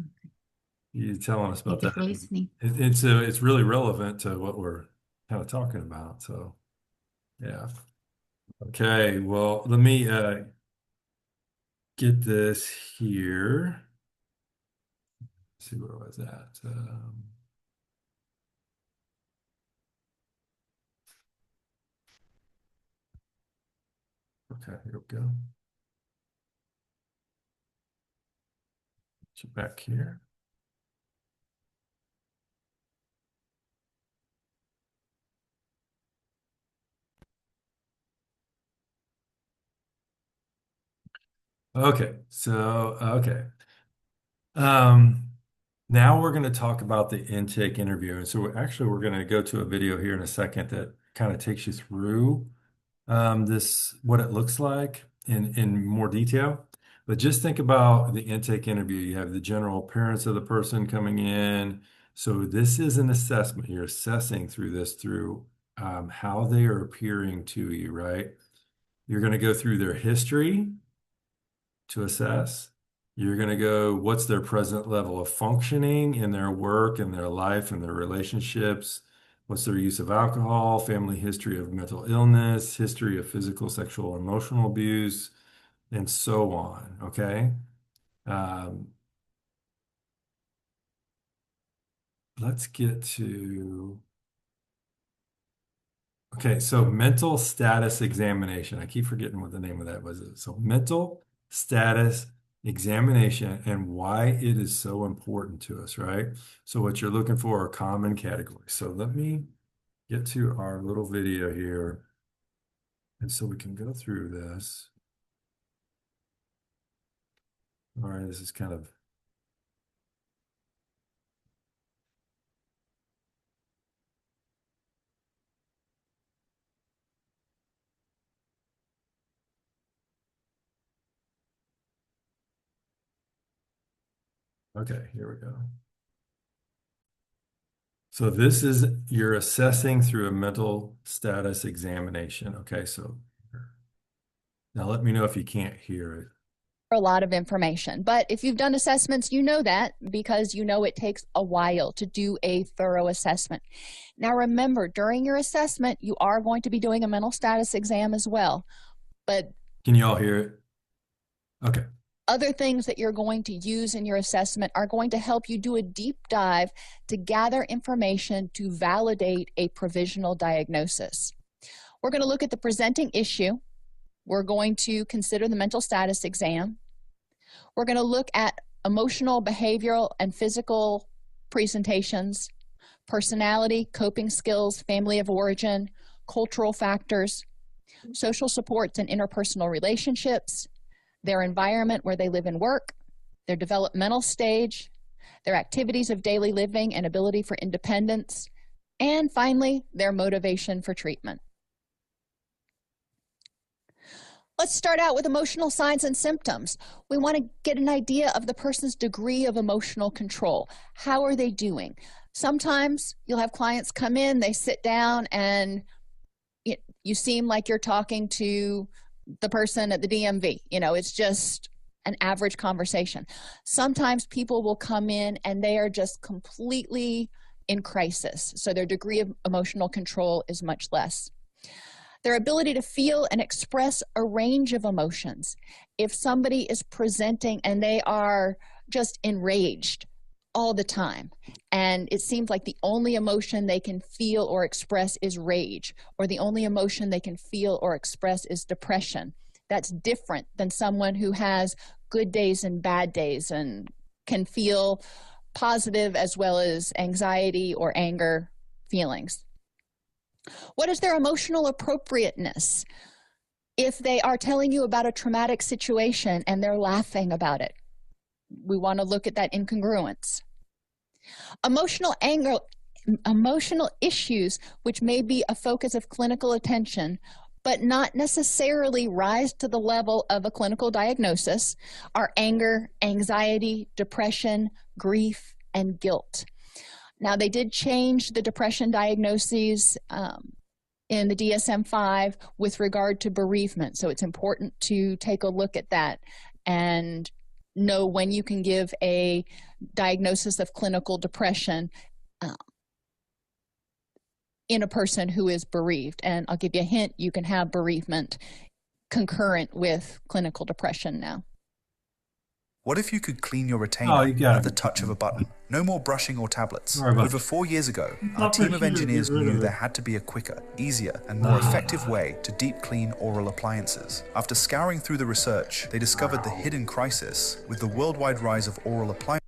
you telling us about Thank you that. for listening. It's really relevant to what we're kind of talking about. So yeah. Okay. Well, let me get this here. See where I was at. Okay, here we go. Get you back here. Okay, so okay. Um, Now we're going to talk about the intake interview. And so we're going to go to a video here in a second that kind of takes you through this, what it looks like in more detail. But just think about the intake interview. You have the general appearance of the person coming in. So this is an assessment. You're assessing through this through how they are appearing to you, right? You're going to go through their history to assess. You're going to go, what's their present level of functioning in their work and their life and their relationships? What's their use of alcohol, family history of mental illness, history of physical, sexual, emotional abuse, and so on. Okay. Um, let's get to, okay. So mental status examination. I keep forgetting what the name of that was. So mental status examination and why it is so important to us, right? So what you're looking for are common categories. So let me get to our little video here. And so we can go through this. All right, this is kind of, okay, here we go. So this is, you're assessing through a mental status examination. Okay, so now let me know if you can't hear it. a lot of information. But if you've done assessments, you know that because you know it takes a while to do a thorough assessment. Now remember, during your assessment, you are going to be doing a mental status exam as well. But Can you all hear it? Okay. other things that you're going to use in your assessment are going to help you do a deep dive to gather information to validate a provisional diagnosis. We're going to look at the presenting issue. We're going to consider the mental status exam. We're going to look at emotional, behavioral, and physical presentations, personality, coping skills, family of origin, cultural factors, social supports and interpersonal relationships, their environment where they live and work, their developmental stage, their activities of daily living and ability for independence, and finally, their motivation for treatment. Let's start out with emotional signs and symptoms. We want to get an idea of the person's degree of emotional control. How are they doing? Sometimes you'll have clients come in, they sit down, and you seem like you're talking to the person at the DMV. It's just an average conversation. Sometimes people will come in and they are just completely in crisis, so their degree of emotional control is much less. Their ability to feel and express a range of emotions. If somebody is presenting and they are just enraged all the time, and it seems like the only emotion they can feel or express is rage, or the only emotion they can feel or express is depression, that's different than someone who has good days and bad days and can feel positive as well as anxiety or anger feelings. What is their emotional appropriateness? If they are telling you about a traumatic situation and they're laughing about it, we want to look at that incongruence. Emotional issues which may be a focus of clinical attention but not necessarily rise to the level of a clinical diagnosis are anger, anxiety, depression, grief, and guilt. Now, they did change the depression diagnoses in the DSM-5 with regard to bereavement, so it's important to take a look at that and know when you can give a diagnosis of clinical depression in a person who is bereaved. And I'll give you a hint, you can have bereavement concurrent with clinical depression now. What if you could clean your Oh, retainer you got at the it. touch of a button? No more brushing or tablets. Sorry about Over that. 4 years ago, our Not team for of sure, engineers get rid knew of there it. had to be a quicker, easier, and more effective way to deep clean oral appliances. After scouring through the research, they discovered the hidden crisis with the worldwide rise of oral appliances.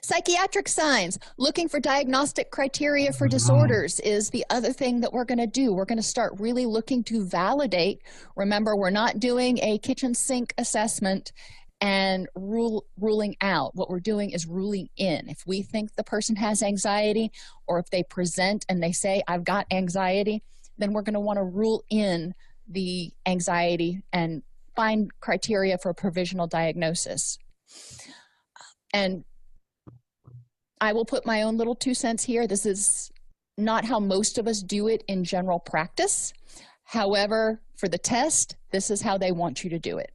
Psychiatric signs, looking for diagnostic criteria for disorders is the other thing that we're going to do. We're going to start really looking to validate. Remember, we're not doing a kitchen sink assessment and ruling out. What we're doing is ruling in. If we think the person has anxiety, or if they present and they say, I've got anxiety, then we're going to want to rule in the anxiety and find criteria for provisional diagnosis. And I will put my own little 2 cents here. This is not how most of us do it in general practice. However, for the test, this is how they want you to do it.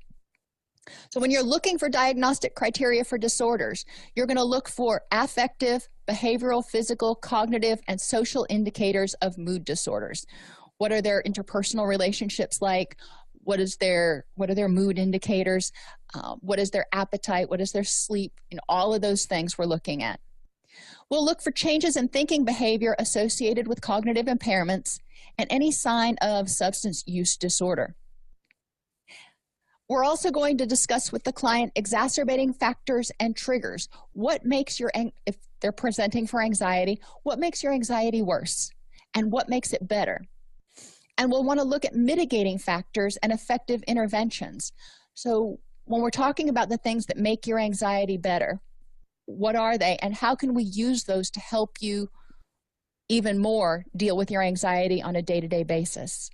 So when you're looking for diagnostic criteria for disorders, you're going to look for affective, behavioral, physical, cognitive, and social indicators of mood disorders. What are their interpersonal relationships like? What are their mood indicators? What is their appetite? What is their sleep? All of those things we're looking at. We'll look for changes in thinking behavior associated with cognitive impairments and any sign of substance use disorder. We're also going to discuss with the client exacerbating factors and triggers. What makes if they're presenting for anxiety, what makes your anxiety worse? And what makes it better? And we'll want to look at mitigating factors and effective interventions. So when we're talking about the things that make your anxiety better, what are they, and how can we use those to help you even more deal with your anxiety on a day-to-day basis?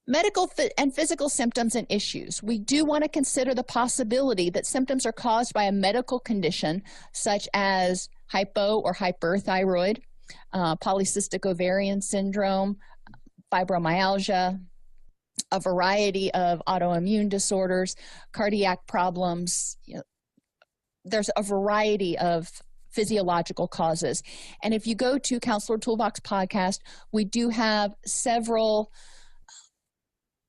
Medical and physical symptoms and issues. We do want to consider the possibility that symptoms are caused by a medical condition such as hypo or hyperthyroid, polycystic ovarian syndrome, fibromyalgia, a variety of autoimmune disorders, cardiac problems. There's a variety of physiological causes. And if you go to Counselor Toolbox podcast, we do have several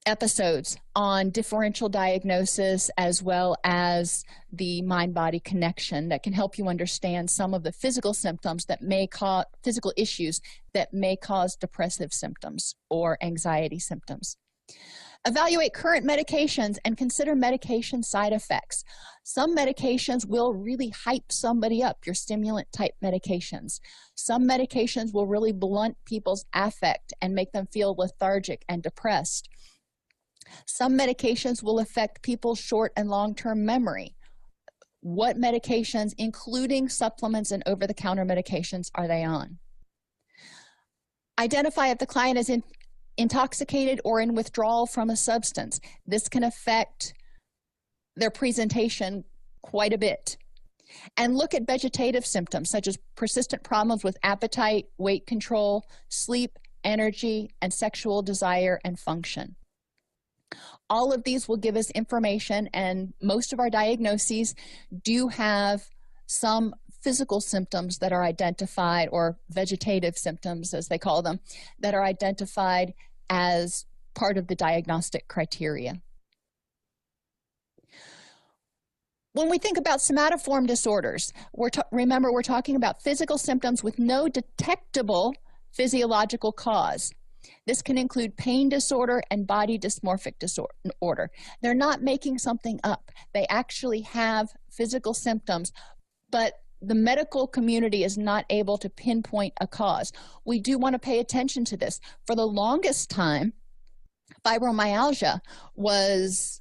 episodes on differential diagnosis as well as the mind-body connection that can help you understand some of the physical symptoms that may cause physical issues that may cause depressive symptoms or anxiety symptoms. Evaluate current medications and consider medication side effects. Some medications will really hype somebody up, your stimulant type medications. Some medications will really blunt people's affect and make them feel lethargic and depressed. Some medications will affect people's short and long-term memory. What medications, including supplements and over-the-counter medications, are they on? Identify if the client is intoxicated or in withdrawal from a substance. This can affect their presentation quite a bit. And look at vegetative symptoms such as persistent problems with appetite, weight control, sleep, energy, and sexual desire and function. All of these will give us information, and most of our diagnoses do have some physical symptoms that are identified, or vegetative symptoms as they call them, that are identified as part of the diagnostic criteria. When we think about somatoform disorders, remember we're talking about physical symptoms with no detectable physiological cause. This can include pain disorder and body dysmorphic disorder. They're not making something up. They actually have physical symptoms, but the medical community is not able to pinpoint a cause. We do want to pay attention to this. For the longest time, fibromyalgia was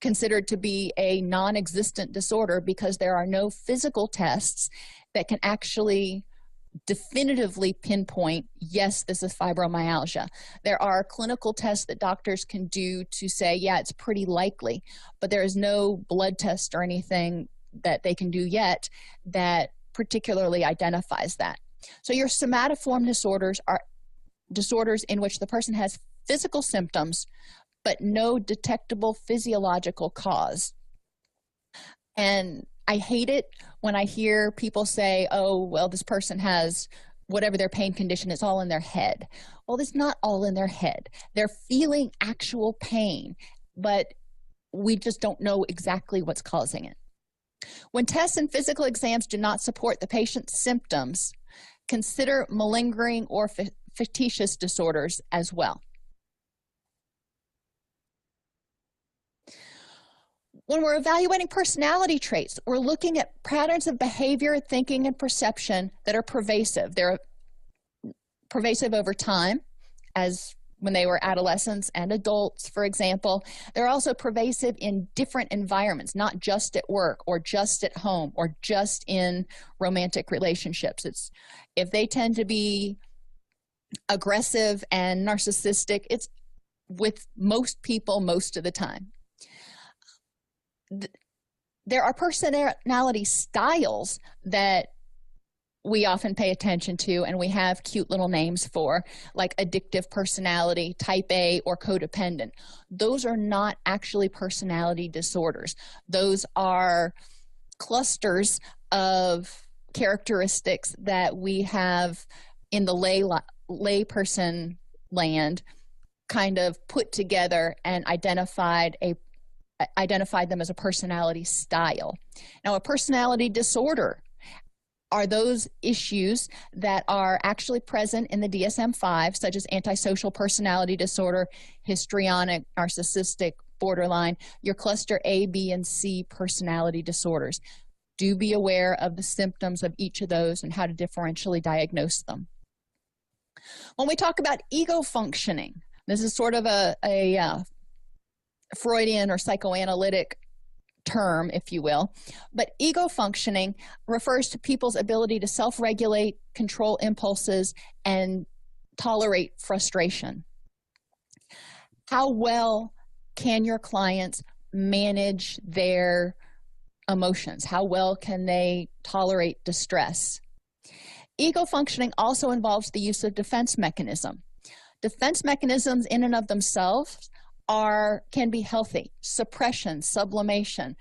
considered to be a non-existent disorder because there are no physical tests that can actually definitively pinpoint, yes, this is fibromyalgia. There are clinical tests that doctors can do to say, yeah, it's pretty likely, but there is no blood test or anything that they can do yet that particularly identifies that. So your somatoform disorders are disorders in which the person has physical symptoms but no detectable physiological cause. And I hate it when I hear people say, oh, well, this person has whatever their pain condition, it's all in their head. Well, it's not all in their head. They're feeling actual pain, but we just don't know exactly what's causing it. When tests and physical exams do not support the patient's symptoms, consider malingering or fictitious disorders as well. When we're evaluating personality traits, we're looking at patterns of behavior, thinking, and perception that are pervasive. They're pervasive over time, as when they were adolescents and adults, for example. They're also pervasive in different environments, not just at work or just at home or just in romantic relationships. It's if they tend to be aggressive and narcissistic, it's with most people most of the time. There are personality styles that we often pay attention to and we have cute little names for, like addictive personality, type A, or codependent. Those are not actually personality disorders. Those are clusters of characteristics that we have in the layperson land kind of put together and identified them as a personality style. Now, a personality disorder are those issues that are actually present in the DSM-5, such as antisocial personality disorder, histrionic, narcissistic, borderline, your cluster A, B, and C personality disorders. Do be aware of the symptoms of each of those and how to differentially diagnose them. When we talk about ego functioning, this is sort of a Freudian or psychoanalytic term, if you will, but ego functioning refers to people's ability to self-regulate, control impulses, and tolerate frustration. How well can your clients manage their emotions? How well can they tolerate distress? Ego functioning also involves the use of defense mechanism. Defense mechanisms in and of themselves can be healthy. Suppression, sublimation,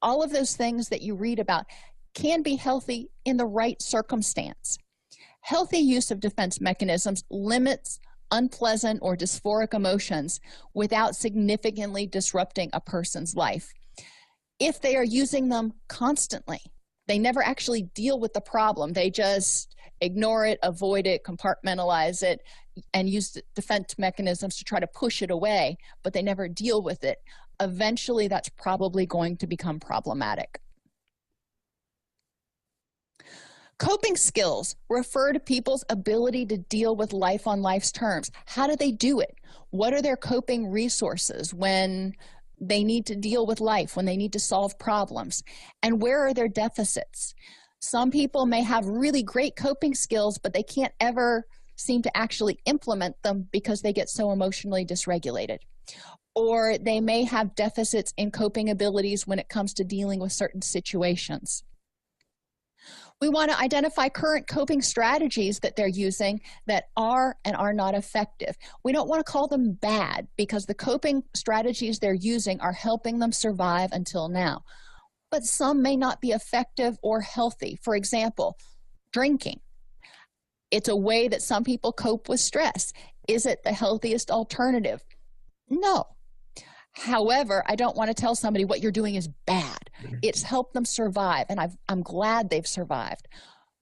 all of those things that you read about can be healthy in the right circumstance. Healthy use of defense mechanisms limits unpleasant or dysphoric emotions without significantly disrupting a person's life. If they are using them constantly, they never actually deal with the problem. They just ignore it, avoid it, compartmentalize it, and use defense mechanisms to try to push it away, but they never deal with it. Eventually, that's probably going to become problematic. Coping skills refer to people's ability to deal with life on life's terms. How do they do it? What are their coping resources when they need to deal with life, when they need to solve problems? And where are their deficits? Some people may have really great coping skills, but they can't ever seem to actually implement them because they get so emotionally dysregulated. Or they may have deficits in coping abilities when it comes to dealing with certain situations. We want to identify current coping strategies that they're using that are and are not effective. We don't want to call them bad because the coping strategies they're using are helping them survive until now. But some may not be effective or healthy. For example, drinking. It's a way that some people cope with stress. Is it the healthiest alternative? No. However, I don't want to tell somebody what you're doing is bad. It's helped them survive, and I'm glad they've survived.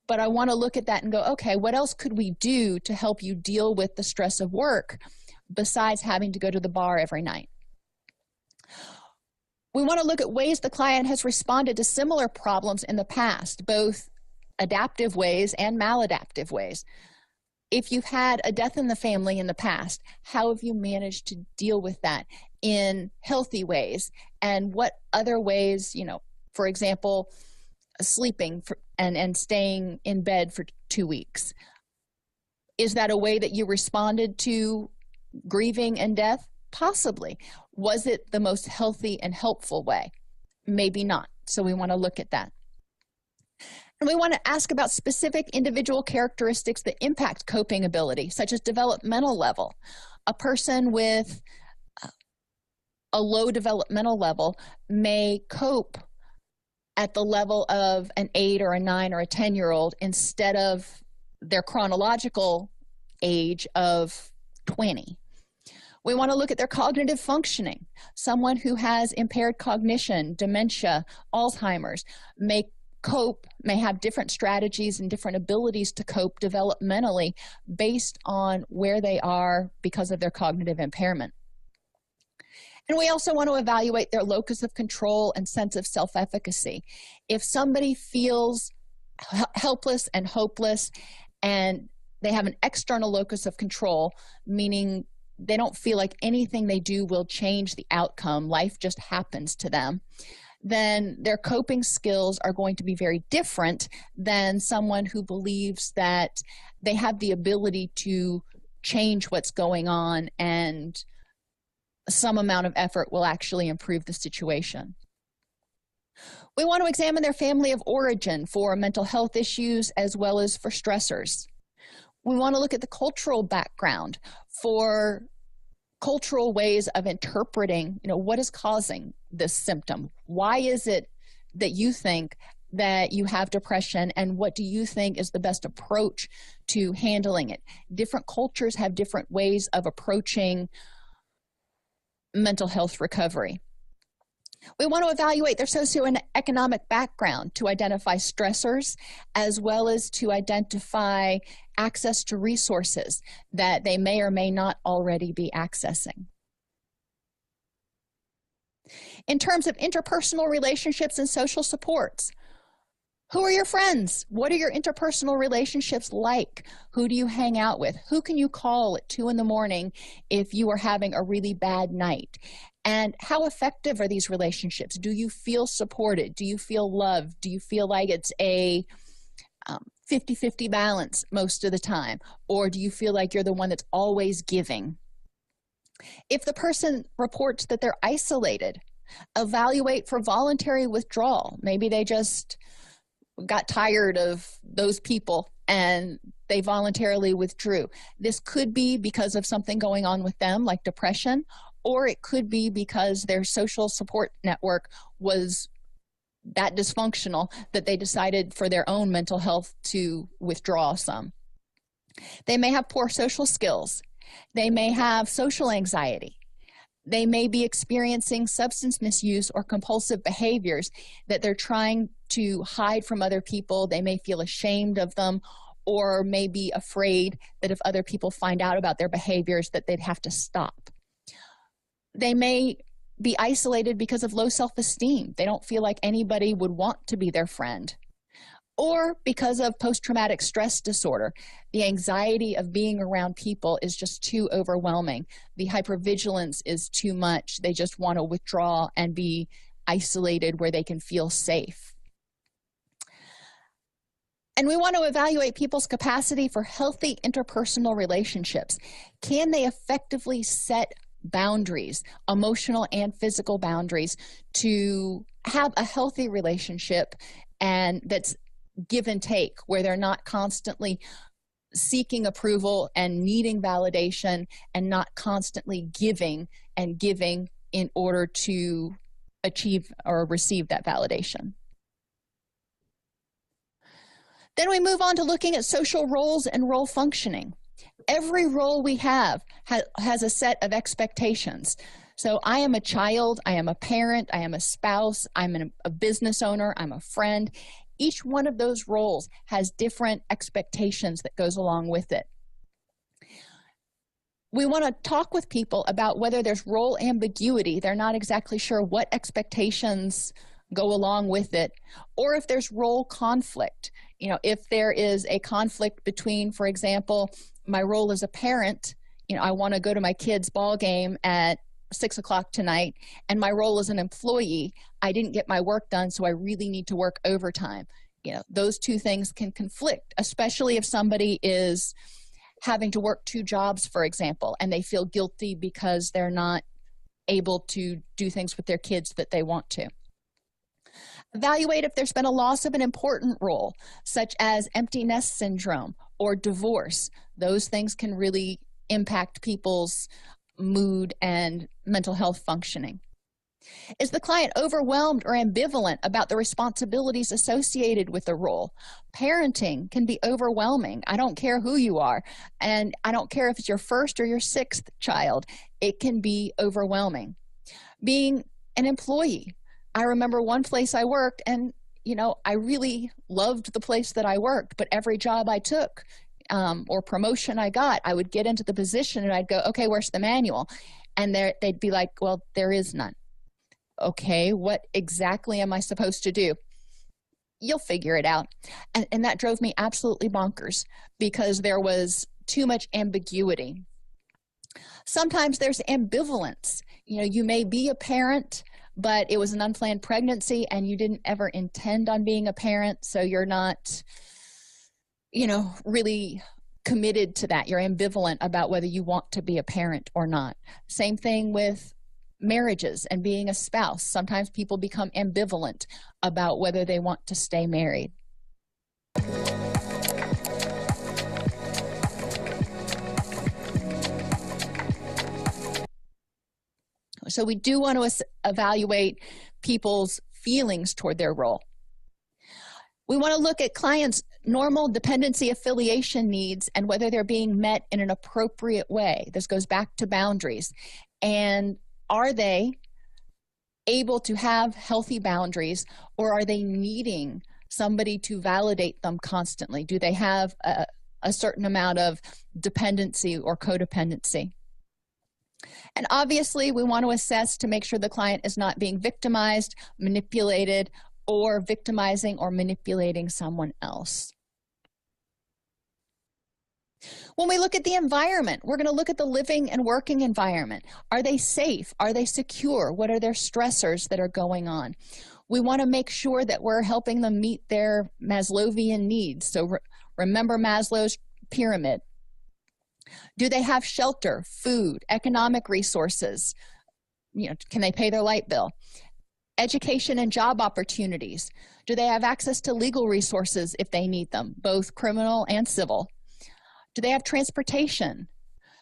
But I want to look at that and go, okay, what else could we do to help you deal with the stress of work besides having to go to the bar every night? We want to look at ways the client has responded to similar problems in the past, both adaptive ways and maladaptive ways. If you've had a death in the family in the past, how have you managed to deal with that in healthy ways? And what other ways, for example, sleeping and staying in bed for 2 weeks? Is that a way that you responded to grieving and death? Possibly. Was it the most healthy and helpful way? Maybe not. So we want to look at that. And we want to ask about specific individual characteristics that impact coping ability, such as developmental level. A person with a low developmental level may cope at the level of an 8 or a 9 or a 10-year-old instead of their chronological age of 20. We want to look at their cognitive functioning. Someone who has impaired cognition, dementia, Alzheimer's may have different strategies and different abilities to cope developmentally based on where they are because of their cognitive impairment. And we also want to evaluate their locus of control and sense of self-efficacy. If somebody feels helpless and hopeless and they have an external locus of control, meaning they don't feel like anything they do will change the outcome, life just happens to them, then their coping skills are going to be very different than someone who believes that they have the ability to change what's going on and some amount of effort will actually improve the situation. We want to examine their family of origin for mental health issues as well as for stressors. We want to look at the cultural background for cultural ways of interpreting, what is causing this symptom? Why is it that you think that you have depression, and what do you think is the best approach to handling it? Different cultures have different ways of approaching mental health recovery. We want to evaluate their socioeconomic background to identify stressors as well as to identify access to resources that they may or may not already be accessing. In terms of interpersonal relationships and social supports, who are your friends? What are your interpersonal relationships like? Who do you hang out with? Who can you call at 2 a.m. if you are having a really bad night? And how effective are these relationships? Do you feel supported? Do you feel loved? Do you feel like it's a 50-50 balance most of the time? Or do you feel like you're the one that's always giving? If the person reports that they're isolated, evaluate for voluntary withdrawal. Maybe they just got tired of those people and they voluntarily withdrew. This could be because of something going on with them, like depression, or it could be because their social support network was that dysfunctional that they decided for their own mental health to withdraw some. They may have poor social skills. They may have social anxiety. They may be experiencing substance misuse or compulsive behaviors that they're trying to hide from other people. They may feel ashamed of them, or may be afraid that if other people find out about their behaviors that they'd have to stop. They may be isolated because of low self-esteem. They don't feel like anybody would want to be their friend. Or because of post-traumatic stress disorder. The anxiety of being around people is just too overwhelming. The hypervigilance is too much. They just want to withdraw and be isolated where they can feel safe. And we want to evaluate people's capacity for healthy interpersonal relationships. Can they effectively set boundaries, emotional and physical boundaries, to have a healthy relationship and that's give and take, where they're not constantly seeking approval and needing validation, and not constantly giving and giving in order to achieve or receive that validation. Then we move on to looking at social roles and role functioning. Every role we have has a set of expectations. So I am a child, I am a parent, I am a spouse, I'm a business owner, I'm a friend. Each one of those roles has different expectations that goes along with it. We want to talk with people about whether there's role ambiguity. They're not exactly sure what expectations go along with it, or if there's role conflict. You know, if there is a conflict between, for example, my role as a parent, you know, I want to go to my kid's ball game at 6 o'clock tonight, and my role as an employee, I didn't get my work done, so I really need to work overtime. You know, those two things can conflict, especially if somebody is having to work 2 jobs, for example, and they feel guilty because they're not able to do things with their kids that they want to. Evaluate if there's been a loss of an important role, such as empty nest syndrome or divorce. Those things can really impact people's mood and mental health functioning. Is the client overwhelmed or ambivalent about the responsibilities associated with the role? Parenting can be overwhelming. I don't care who you are, and I don't care if it's your first or your 6th child. It can be overwhelming. Being an employee. I remember one place I worked, and you know, I really loved the place that I worked, but every job I took or promotion I got, I would get into the position and I'd go, okay, where's the manual? And they'd be like, well, there is none. Okay, what exactly am I supposed to do? You'll figure it out. And that drove me absolutely bonkers because there was too much ambiguity. Sometimes there's ambivalence. You know, you may be a parent, but it was an unplanned pregnancy and you didn't ever intend on being a parent, so you're not, you know, really committed to that. You're ambivalent about whether you want to be a parent or not. Same thing with marriages and being a spouse. Sometimes people become ambivalent about whether they want to stay married. So we do want to evaluate people's feelings toward their role. We want to look at clients' normal dependency affiliation needs and whether they're being met in an appropriate way. This goes back to boundaries. And are they able to have healthy boundaries, or are they needing somebody to validate them constantly? Do they have a certain amount of dependency or codependency? And obviously, we want to assess to make sure the client is not being victimized, manipulated, or victimizing or manipulating someone else. When we look at the environment, we're going to look at the living and working environment. Are they safe? Are they secure? What are their stressors that are going on? We want to make sure that we're helping them meet their Maslowian needs. So remember Maslow's pyramid. Do they have shelter, food, economic resources? You know, can they pay their light bill? Education and job opportunities. Do they have access to legal resources if they need them, both criminal and civil? Do they have transportation?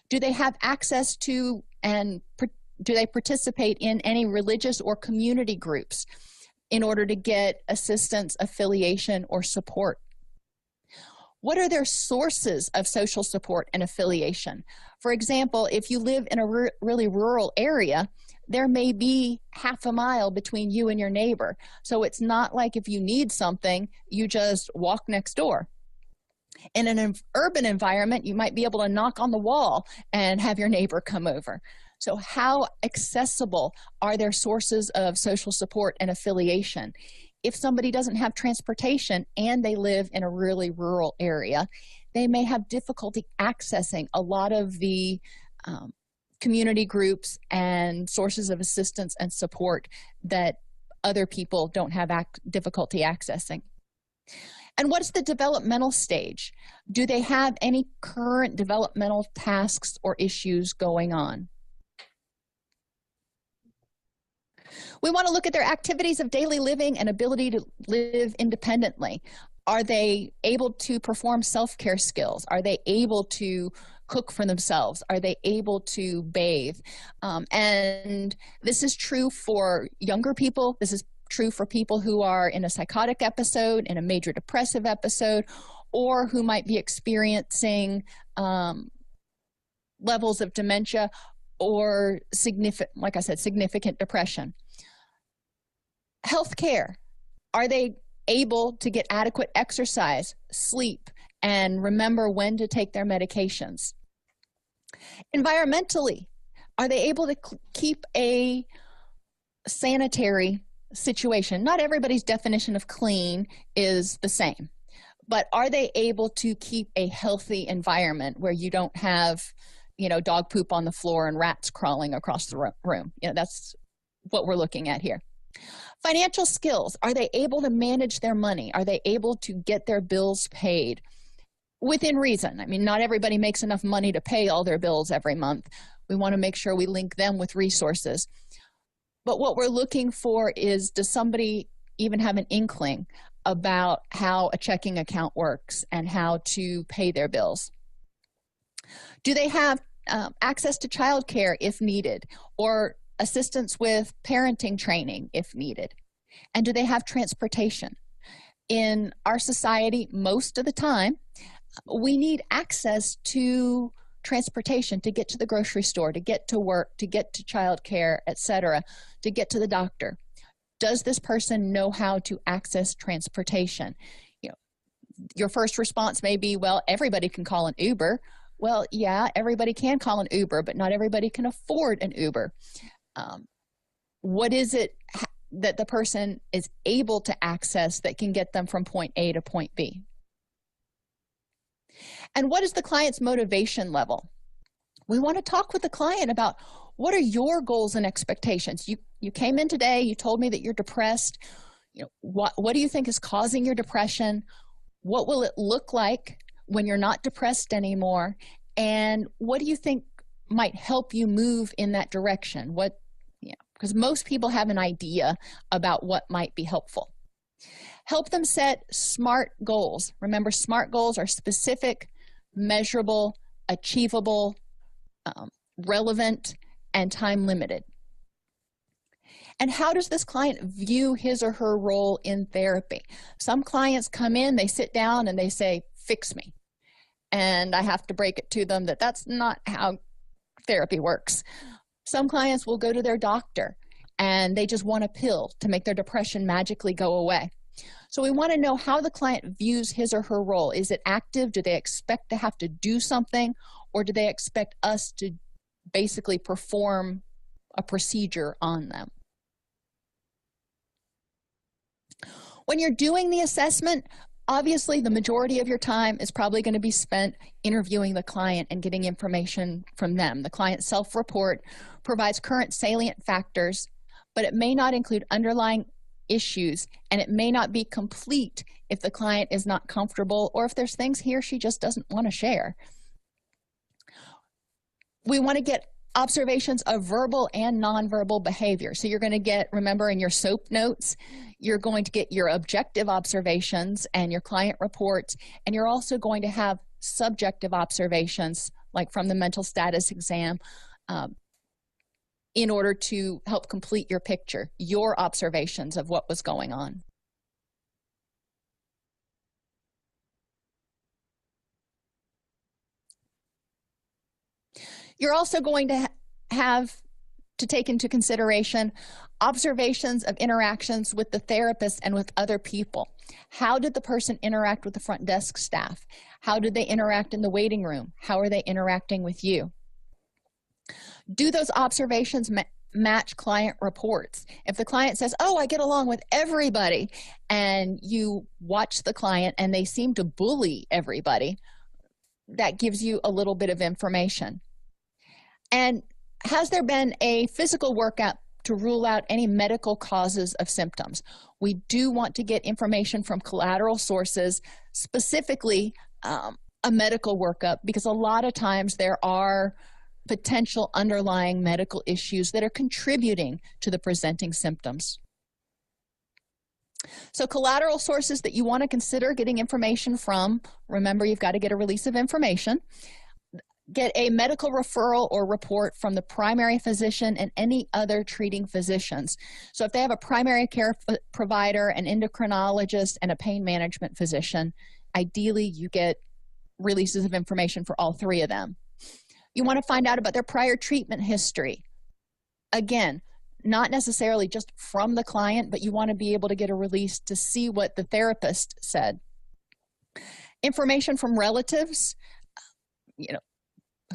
Do they have access to and Do they participate in any religious or community groups in order to get assistance, affiliation, or support? What are their sources of social support and affiliation? For example, if you live in a really rural area, there may be half a mile between you and your neighbor. So it's not like if you need something, you just walk next door. In an urban environment, you might be able to knock on the wall and have your neighbor come over. So how accessible are their sources of social support and affiliation? If somebody doesn't have transportation and they live in a really rural area, they may have difficulty accessing a lot of the community groups and sources of assistance and support that other people don't have difficulty accessing. And what's the developmental stage? Do they have any current developmental tasks or issues going on? We want to look at their activities of daily living and ability to live independently. Are they able to perform self-care skills? Are they able to cook for themselves? Are they able to bathe? And this is true for younger people. This is true for people who are in a psychotic episode, in a major depressive episode, or who might be experiencing levels of dementia or significant depression. Healthcare. Are they able to get adequate exercise, sleep, and remember when to take their medications? Environmentally, are they able to keep a sanitary situation? Not everybody's definition of clean is the same, but are they able to keep a healthy environment where you don't have, dog poop on the floor and rats crawling across the room? That's what we're looking at here. Financial skills. Are they able to manage their money? Are they able to get their bills paid within reason? I mean, not everybody makes enough money to pay all their bills every month. We want to make sure we link them with resources. But what we're looking for is, does somebody even have an inkling about how a checking account works and how to pay their bills? Do they have access to childcare if needed, or assistance with parenting training if needed? And do they have transportation? In our society, most of the time, we need access to transportation to get to the grocery store, to get to work, to get to childcare, etc., to get to the doctor. Does this person know how to access transportation? Your first response may be, well, everybody can call an Uber. Well, yeah, everybody can call an Uber, but not everybody can afford an Uber. What is it that the person is able to access that can get them from point A to point B? And what is the client's motivation level? We want to talk with the client about, what are your goals and expectations? You came in today, you told me that you're depressed. What do you think is causing your depression? What will it look like when you're not depressed anymore? And what do you think might help you move in that direction? Because most people have an idea about what might be helpful. Help them set SMART goals. Remember, SMART goals are specific, measurable, achievable, relevant, and time limited. And how does this client view his or her role in therapy? Some clients come in, they sit down and they say, fix me. And I have to break it to them that that's not how therapy works. Some clients will go to their doctor and they just want a pill to make their depression magically go away. So we want to know how the client views his or her role. Is it active? Do they expect to have to do something? Or do they expect us to basically perform a procedure on them? When you're doing the assessment, obviously the majority of your time is probably going to be spent interviewing the client and getting information from them. The client self-report provides current salient factors, but it may not include underlying issues, and it may not be complete if the client is not comfortable or if there's things he or she just doesn't want to share. We want to get observations of verbal and nonverbal behavior. So you're going to get, remember in your SOAP notes, you're going to get your objective observations and your client reports, and you're also going to have subjective observations, like from the mental status exam, in order to help complete your picture, your observations of what was going on. You're also going to have to take into consideration observations of interactions with the therapist and with other people. How did the person interact with the front desk staff? How did they interact in the waiting room? How are they interacting with you? Do those observations match client reports? If the client says, oh, I get along with everybody, and you watch the client and they seem to bully everybody, that gives you a little bit of information. And has there been a physical workup to rule out any medical causes of symptoms? We do want to get information from collateral sources, specifically a medical workup, because a lot of times there are potential underlying medical issues that are contributing to the presenting symptoms. So collateral sources that you want to consider getting information from, remember, you've got to get a release of information. Get a medical referral or report from the primary physician and any other treating physicians. So if they have a primary care provider, an endocrinologist, and a pain management physician, ideally you get releases of information for all three of them. You want to find out about their prior treatment history. Again, not necessarily just from the client, but you want to be able to get a release to see what the therapist said. Information from relatives,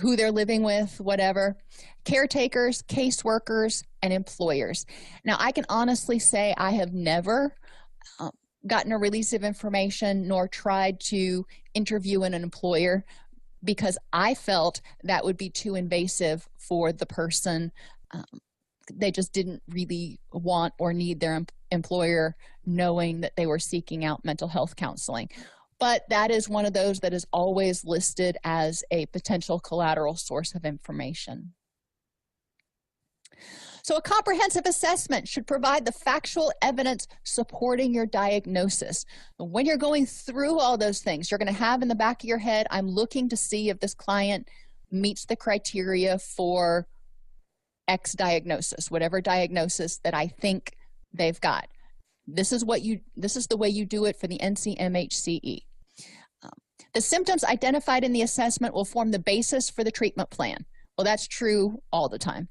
who they're living with, whatever, caretakers, caseworkers, and employers. Now, I can honestly say I have never gotten a release of information nor tried to interview an employer because I felt that would be too invasive for the person. They just didn't really want or need their employer knowing that they were seeking out mental health counseling. But that is one of those that is always listed as a potential collateral source of information. So a comprehensive assessment should provide the factual evidence supporting your diagnosis. When you're going through all those things, you're going to have in the back of your head, I'm looking to see if this client meets the criteria for X diagnosis, whatever diagnosis that I think they've got. This is the way you do it for the NCMHCE. The symptoms identified in the assessment will form the basis for the treatment plan. Well, that's true all the time.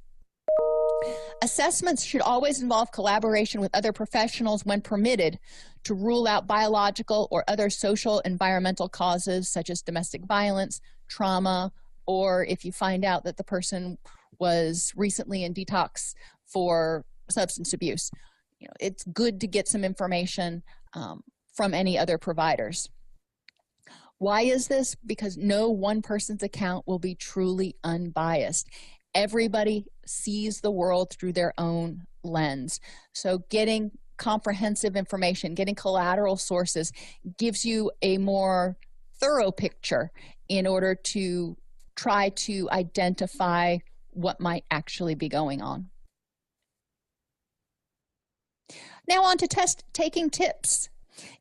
Assessments should always involve collaboration with other professionals when permitted to rule out biological or other social environmental causes such as domestic violence, trauma, or if you find out that the person was recently in detox for substance abuse. It's good to get some information from any other providers. Why is this? Because no one person's account will be truly unbiased. Everybody sees the world through their own lens. So getting comprehensive information, getting collateral sources gives you a more thorough picture in order to try to identify what might actually be going on. Now on to test-taking tips.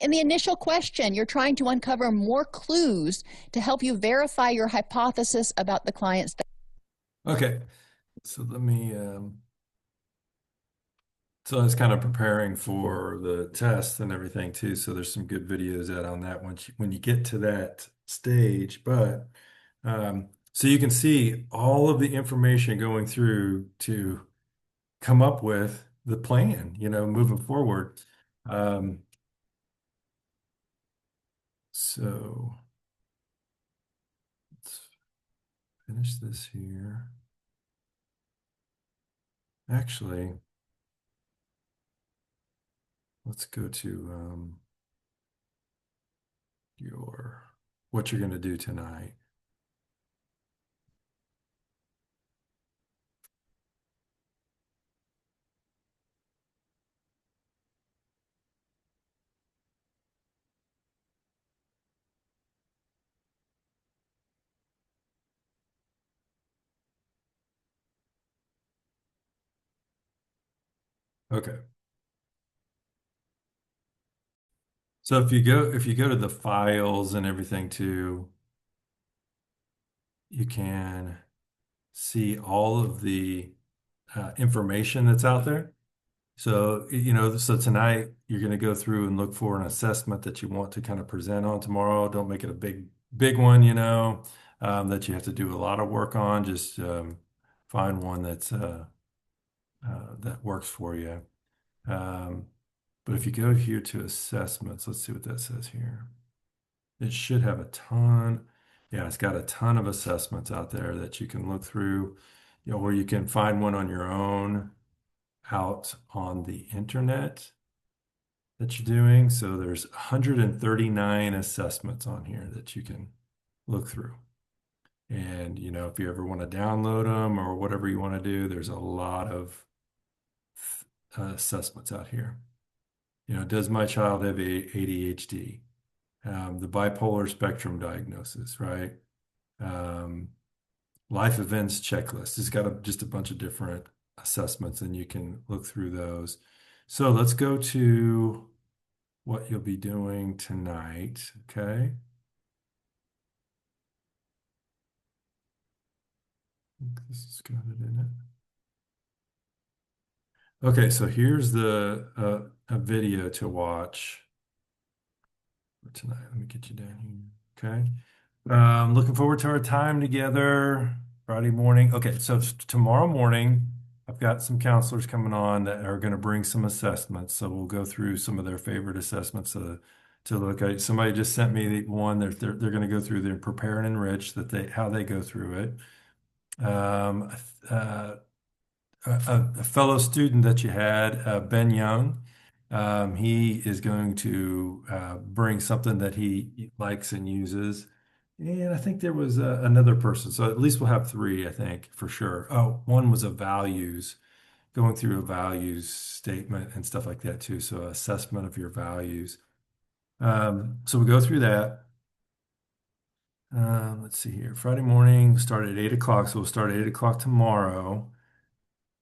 In the initial question, you're trying to uncover more clues to help you verify your hypothesis about the client's. Okay, so let me, so I was kind of preparing for the test and everything too, so there's some good videos out on that when you get to that stage, but so you can see all of the information going through to come up with the plan, moving forward. So let's finish this here. Actually, let's go to what you're going to do tonight. Okay. So if you go to the files and everything too, you can see all of the information that's out there. So, so tonight you're going to go through and look for an assessment that you want to kind of present on tomorrow. Don't make it a big one, that you have to do a lot of work on. Just find one that works for you. But if you go here to assessments, let's see what that says here. It should have a ton. Yeah, it's got a ton of assessments out there that you can look through, where you can find one on your own out on the internet that you're doing. So there's 139 assessments on here that you can look through. And, if you ever want to download them or whatever you want to do, there's a lot of assessments out here. Does my child have ADHD? The bipolar spectrum diagnosis, right? Life events checklist. It's got just a bunch of different assessments, and you can look through those. So let's go to what you'll be doing tonight, okay? This has got it in it. Okay, so here's a video to watch for tonight. Let me get you down here, okay? Looking forward to our time together Friday morning. Okay, so tomorrow morning, I've got some counselors coming on that are going to bring some assessments. So we'll go through some of their favorite assessments to look at. Somebody just sent me one. They're going to go through their prepare and enrich how they go through it. A fellow student that you had, Ben Young, he is going to bring something that he likes and uses. And I think there was another person. So at least we'll have three, I think, for sure. Oh, one was going through a values statement and stuff like that too. So assessment of your values. So we'll go through that. Let's see here. Friday morning, start at 8 o'clock. So we'll start at 8 o'clock tomorrow.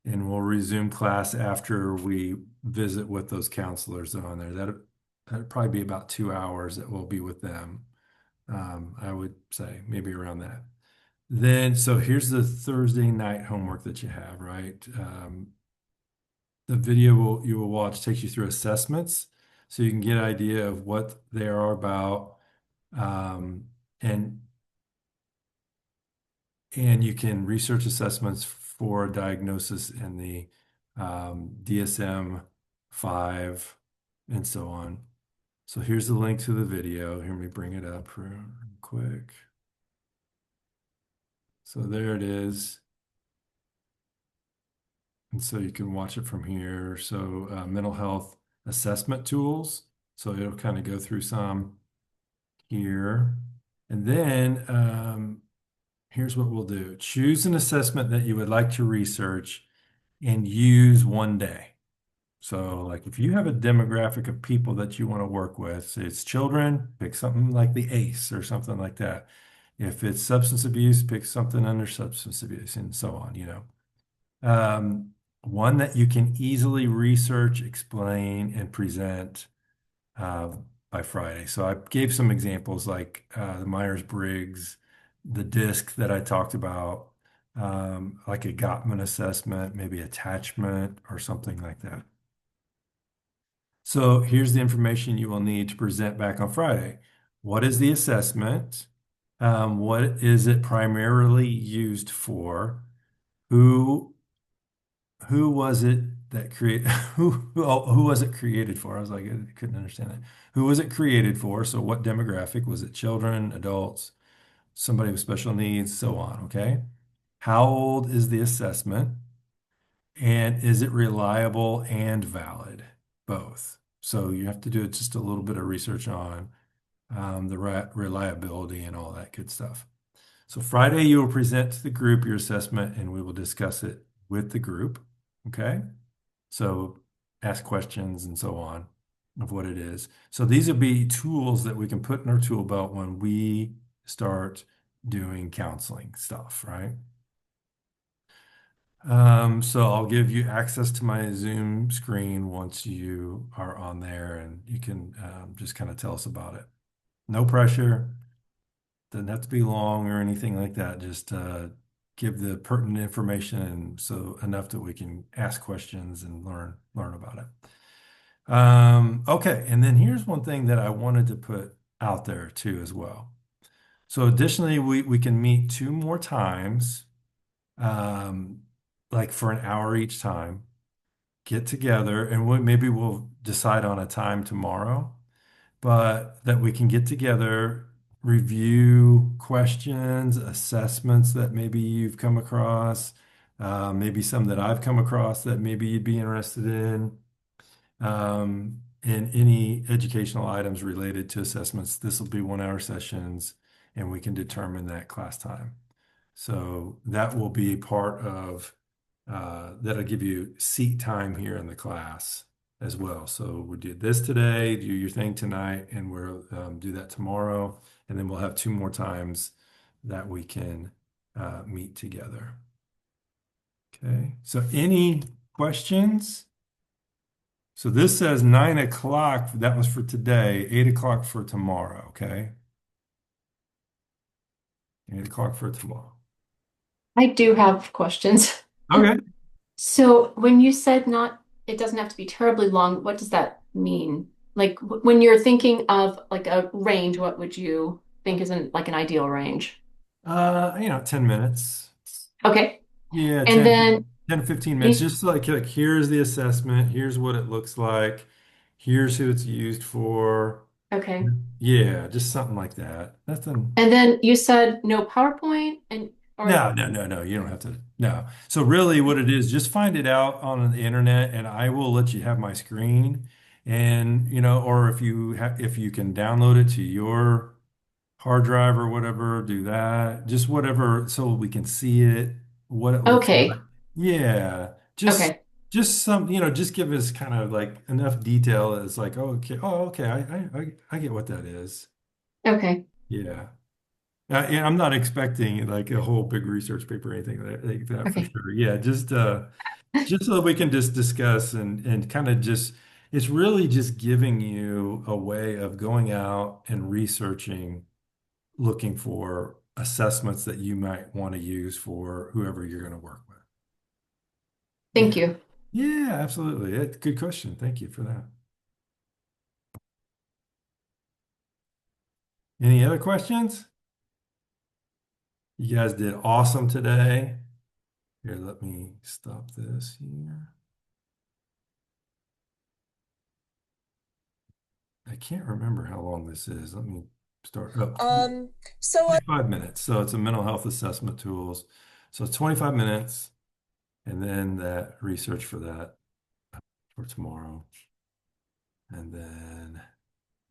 And we'll resume class after we visit with those counselors on there. That'll probably be about 2 hours that we'll be with them. I would say maybe around that. Then, so here's the Thursday night homework that you have, right? The video you will watch takes you through assessments, so you can get an idea of what they are about, and you can research assessments for diagnosis in the DSM-5 and so on. So here's the link to the video. Here, let me bring it up real quick. So there it is. And so you can watch it from here. So mental health assessment tools. So it'll kind of go through some here. And then here's what we'll do. Choose an assessment that you would like to research and use one day. So like if you have a demographic of people that you want to work with, say it's children, pick something like the ACE or something like that. If it's substance abuse, pick something under substance abuse and so on, one that you can easily research, explain, and present by Friday. So I gave some examples like the Myers-Briggs, the DISC that I talked about, like a Gottman assessment, maybe attachment or something like that. So here's the information you will need to present back on Friday. What is the assessment? What is it primarily used for? Who was it that who was it created for? I was like, I couldn't understand that. Who was it created for? So what demographic? Was it children, adults, somebody with special needs, so on, okay? How old is the assessment? And is it reliable and valid? Both. So you have to do just a little bit of research on the reliability and all that good stuff. So Friday, you will present to the group your assessment and we will discuss it with the group, okay? So ask questions and so on of what it is. So these will be tools that we can put in our tool belt when we start doing counseling stuff, right? So I'll give you access to my Zoom screen once you are on there and you can just kind of tell us about it. No pressure. Doesn't have to be long or anything like that. Just give the pertinent information, and so enough that we can ask questions and learn about it. Okay, and then here's one thing that I wanted to put out there too as well. So additionally, we can meet 2 more times, like for an hour each time, get together, and maybe we'll decide on a time tomorrow, but that we can get together, review questions, assessments that maybe you've come across, maybe some that I've come across that maybe you'd be interested in, and any educational items related to assessments. This will be 1 hour sessions, and we can determine that class time. So that will be part of that'll give you seat time here in the class as well. So we did this today, do your thing tonight, and we'll do that tomorrow. And then we'll have 2 more times that we can meet together. Okay, so any questions? So this says 9 o'clock. That was for today, 8 o'clock for tomorrow. Okay. 8 o'clock for tomorrow. I do have questions. Okay. So when you said not, it doesn't have to be terribly long, what does that mean? Like when you're thinking of like a range, what would you think is like an ideal range? 10 minutes. Okay. Yeah, And then 10 to 15 minutes. you, Just like here's the assessment, here's what it looks like, here's who it's used for. okay. Yeah, just something like that. Nothing. And then you said no PowerPoint and No, or no, no, no. You don't have to. No. So really what it is, just find it out on the internet and I will let you have my screen. And, or if you can download it to your hard drive or whatever, do that. Just whatever so we can see it, what it looks like. okay. Yeah. Just Okay. just some, just give us kind of like enough detail as like, oh, okay, I get what that is. Okay. Yeah. And I'm not expecting like a whole big research paper or anything like that for Okay. sure. Yeah, just so that we can just discuss and kind of just it's really just giving you a way of going out and researching, looking for assessments that you might want to use for whoever you're going to work with. Thank Yeah. you. Yeah, absolutely. Good question. Thank you for that. Any other questions? You guys did awesome today. Here, let me stop this here. I can't remember how long this is. Let me start up. So 25 minutes. So it's a mental health assessment tools. So it's 25 minutes, and then that research for that for tomorrow. And then